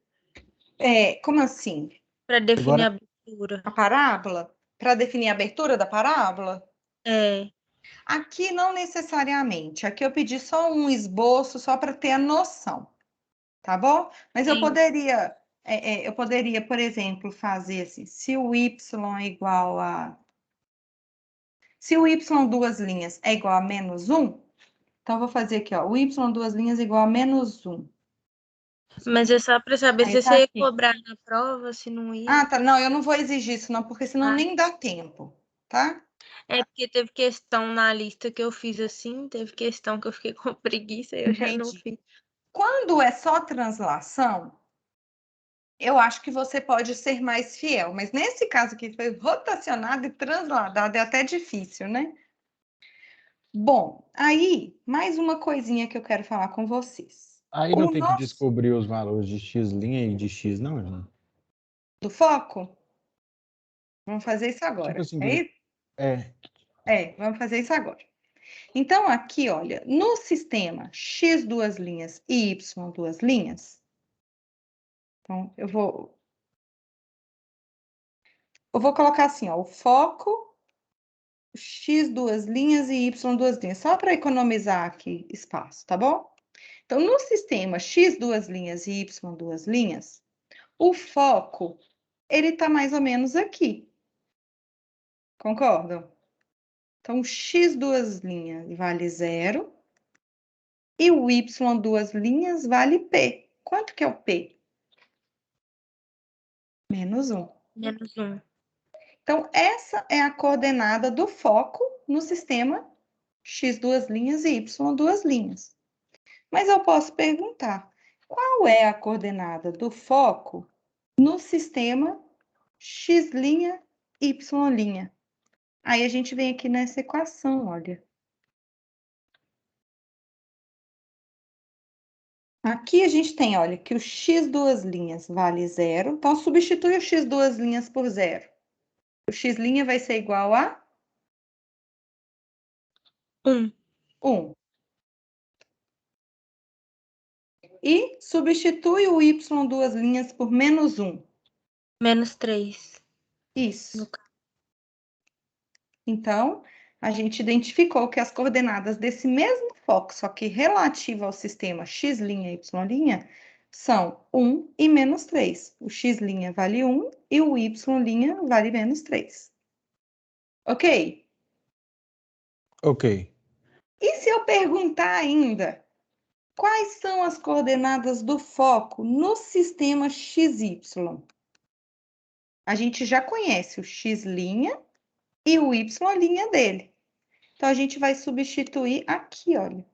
Como assim? Para definir Agora, a abertura. A parábola? Para definir a abertura da parábola? É, Aqui não necessariamente. Aqui eu pedi só um esboço, só para ter a noção, tá bom? Mas eu sim. poderia, por exemplo, fazer assim, se o y é igual a... Se o y duas linhas é igual a menos 1, então eu vou fazer aqui, ó, o y duas linhas é igual a menos 1. Mas é só para saber Aí se tá você ia aqui. cobrar na prova, se não ia. Ah, tá. Não, eu não vou exigir isso, não, porque senão Ah. nem dá tempo, tá? É porque teve questão na lista que eu fiz assim, teve questão que eu fiquei com preguiça e eu já não Entendi. fiz. Quando é só translação, eu acho que você pode ser mais fiel, mas nesse caso aqui foi rotacionado e transladado, é até difícil, né? Bom, aí, mais uma coisinha que eu quero falar com vocês. Aí não O tem que nosso descobrir os valores de x' e de x, não, Jana? do foco, vamos fazer isso Tipo agora. assim, É isso? é, Vamos fazer isso agora. Então, aqui, olha, no sistema x duas linhas e y duas linhas, então eu vou colocar assim, ó, o foco, x duas linhas e y duas linhas, só para economizar aqui espaço, tá bom? Então, no sistema x duas linhas e y duas linhas, o foco, ele tá mais ou menos aqui. Concordam? Então, x duas linhas vale 0 e o y duas linhas vale p. Quanto que é o p? Menos 1. Menos 1. Então, essa é a coordenada do foco no sistema x duas linhas e y duas linhas. Mas eu posso perguntar, qual é a coordenada do foco no sistema x', y'? Aí a gente vem aqui nessa equação, olha. Aqui a gente tem, olha, que o x duas linhas vale 0. Então, substitui o x duas linhas por 0. O x' vai ser igual a 1. 1. E substitui o y duas linhas por menos 1. Menos 3. Isso. Então, a gente identificou que as coordenadas desse mesmo foco, só que relativo ao sistema x', y', são 1 e menos 3. O x' vale 1 e o y' vale menos 3. Ok? ok. E se eu perguntar ainda, quais são as coordenadas do foco no sistema XY? A gente já conhece o x' e o y' dele. Então, a gente vai substituir aqui, olha.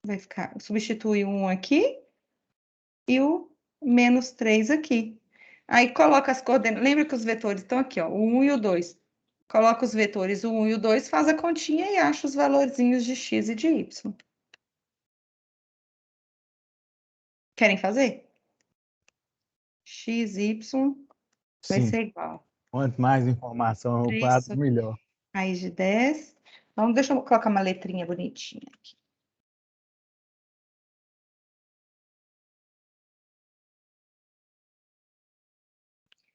Vai ficar, substitui o 1 aqui e o menos 3 aqui. Aí, coloca as coordenadas. Lembra que os vetores estão aqui, ó, o 1 e o 2. Coloca os vetores, o 1 e o 2, faz a continha e acha os valorzinhos de x e de y. Querem fazer? X, y vai Sim. ser igual. Quanto mais informação no 3 quadro, sobre melhor. raiz de 10. Então, deixa eu colocar uma letrinha bonitinha aqui.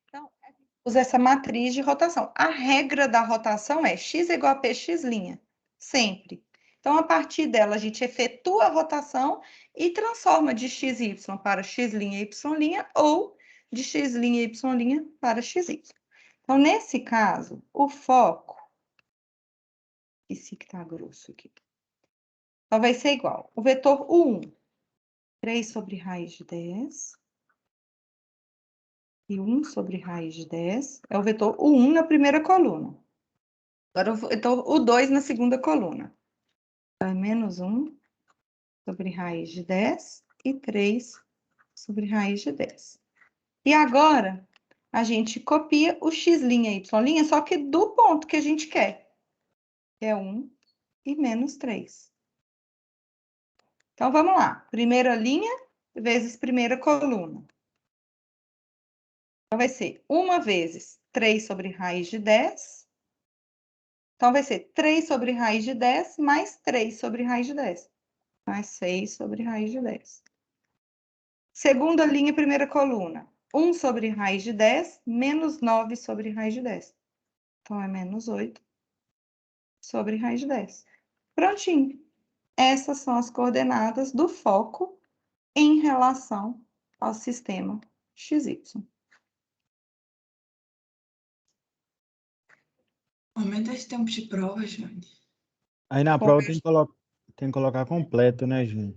Então, usa essa matriz de rotação. A regra da rotação é x igual a px', sempre. Então, a partir dela, a gente efetua a rotação e transforma de x, y para x', y' ou de x', y' para xy. Então, nesse caso, o foco... Esse que tá grosso aqui. Então, vai ser igual. O vetor U1, 3 sobre raiz de 10. E 1 sobre raiz de 10 é o vetor U1 na primeira coluna. Agora, o vetor U2 na segunda coluna. Então, é menos 1 sobre raiz de 10 e 3 sobre raiz de 10. E agora, a gente copia o x', y', só que do ponto que a gente quer. Que é 1 e menos 3. Então, vamos lá. Primeira linha vezes primeira coluna. Então, vai ser 1 vezes 3 sobre raiz de 10. Então, vai ser 3 sobre raiz de 10 mais 3 sobre raiz de 10. Mais 6 sobre raiz de 10. Segunda linha, primeira coluna. 1 sobre raiz de 10 menos 9 sobre raiz de 10. Então, é menos 8 sobre raiz de 10. Prontinho. Essas são as coordenadas do foco em relação ao sistema XY. Aumenta esse tempo de prova, Jane. Aí na prova tem que colocar completo, né, Júnior?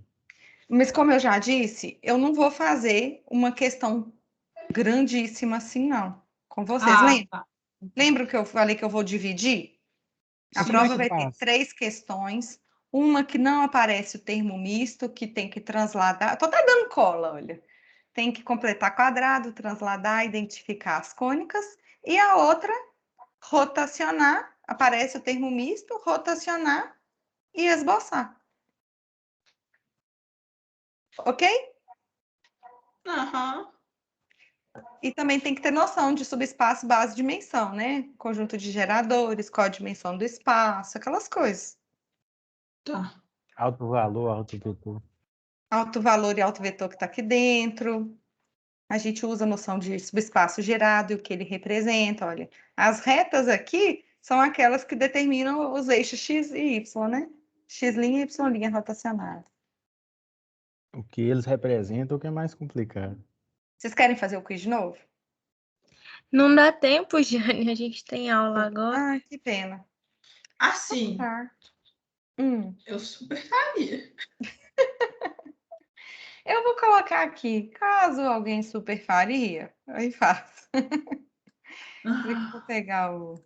Mas como eu já disse, eu não vou fazer uma questão grandíssima assim, não. Com vocês, lembra? Tá. Lembra que eu falei que eu vou dividir? A Sim, prova que vai ter passa? 3 questões. Uma que não aparece o termo misto, que tem que transladar. Tô até dando cola, olha. Tem que completar quadrado, transladar, identificar as cônicas. E a outra, rotacionar. Aparece o termo misto, rotacionar e esboçar. Ok? Aham. E também tem que ter noção de subespaço, base, dimensão, né? Conjunto de geradores, qual a dimensão do espaço, aquelas coisas. Tá. Alto valor, alto vetor. Alto valor e alto vetor que está aqui dentro. A gente usa a noção de subespaço gerado e o que ele representa. Olha, as retas aqui são aquelas que determinam os eixos x e y, né? X' e y' rotacionada. O que eles representam, o que é mais complicado. Vocês querem fazer o quiz de novo? Não dá tempo, Jane, a gente tem aula agora. Ah, que pena. Assim, Tá. eu super faria. Eu vou colocar aqui, caso alguém super faria, aí faço. Vou pegar o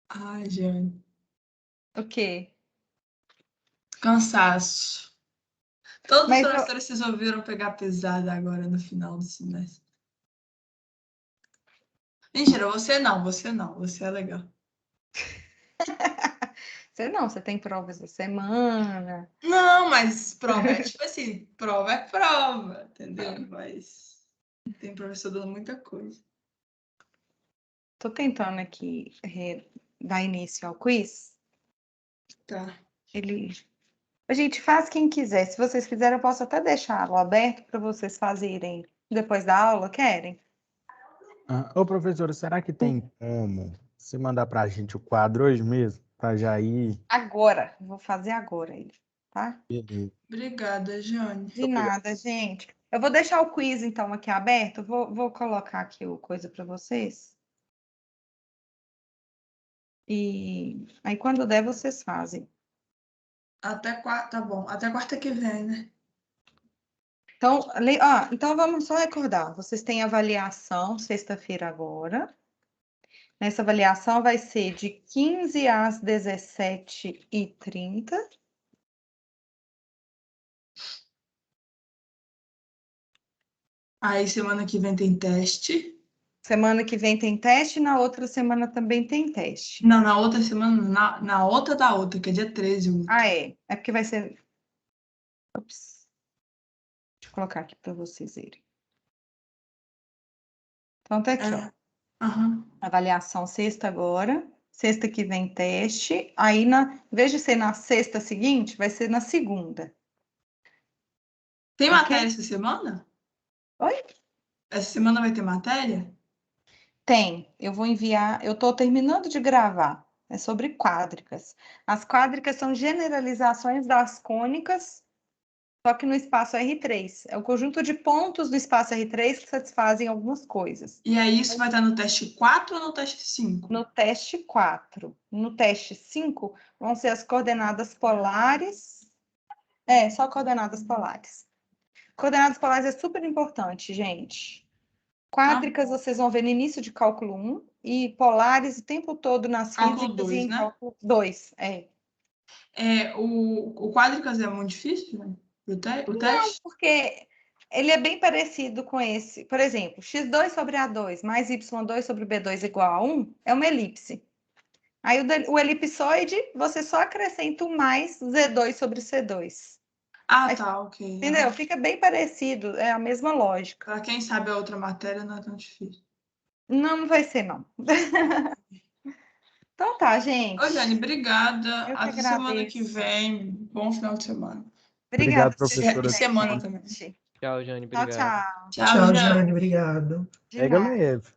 Ai, Jane. quê? Cansaço. Todos os Mas professores se resolveram pegar pesada agora no final do semestre. Mentira, você não, você é legal. você não, você tem provas da semana. Não, mas prova é tipo assim, prova é prova, entendeu? Mas tem professor dando muita coisa. Tô tentando aqui dar início ao quiz. Tá. A gente faz quem quiser. Se vocês quiserem, eu posso até deixá-lo aberto para vocês fazerem depois da aula, querem? Ô, professora, será que tem como você mandar pra gente o quadro hoje mesmo? Pra já ir. Agora, vou fazer agora ele, tá? Beleza. Obrigada, Jane. De nada, gente. Eu vou deixar o quiz, então, aqui aberto. Vou colocar aqui o coisa para vocês. E aí, quando der, vocês fazem. Até quarta, tá bom. Até quarta que vem, né? Então, então vamos só recordar. Vocês têm avaliação sexta-feira agora. Nessa avaliação vai ser de 15 às 17h30. Aí semana que vem tem teste. Semana que vem tem teste, na outra semana também tem teste. Não, na outra semana, na outra da outra, que é dia 13. o outro. Ah, é. É porque vai ser. Ops. Deixa eu colocar aqui para vocês verem. Então, tá aqui, ó. Aham. Avaliação sexta agora. Sexta que vem teste. Aí, em vez de ser na sexta seguinte, vai ser na segunda. Tem Ok? matéria essa semana? Oi? Essa semana vai ter matéria? Tem. Eu vou enviar. Eu estou terminando de gravar. É sobre quádricas. As quádricas são generalizações das cônicas, só que no espaço R3. É o conjunto de pontos do espaço R3 que satisfazem algumas coisas. E aí isso vai estar no teste 4 ou no teste 5? No teste 4. No teste 5, vão ser as coordenadas polares. É, só coordenadas polares. Coordenadas polares é super importante, gente. Quádricas vocês vão ver no início de cálculo 1 e polares o tempo todo nas Cálculo físicas 2, e em né? cálculo 2. É. O quádricas é muito difícil, né? O teste? Porque ele é bem parecido com esse. Por exemplo, x2 sobre a2 mais y2 sobre b2 igual a 1 é uma elipse. Aí o elipsoide, você só acrescenta o mais z2 sobre c2. Ah, Aí, tá, ok. entendeu? Fica bem parecido, é a mesma lógica. Para quem sabe a outra matéria não é tão difícil. Não vai ser, não. Então tá, gente. Ô, Jane, obrigada. Eu que Até semana que agradeço. vem. Bom final de semana. Obrigada Obrigado, por professora. E semana também. gente. Tchau, Jane. Tchau, Obrigado. tchau. Tchau, Tchau, Jane. Jane. Obrigado. De Pega nada. leve.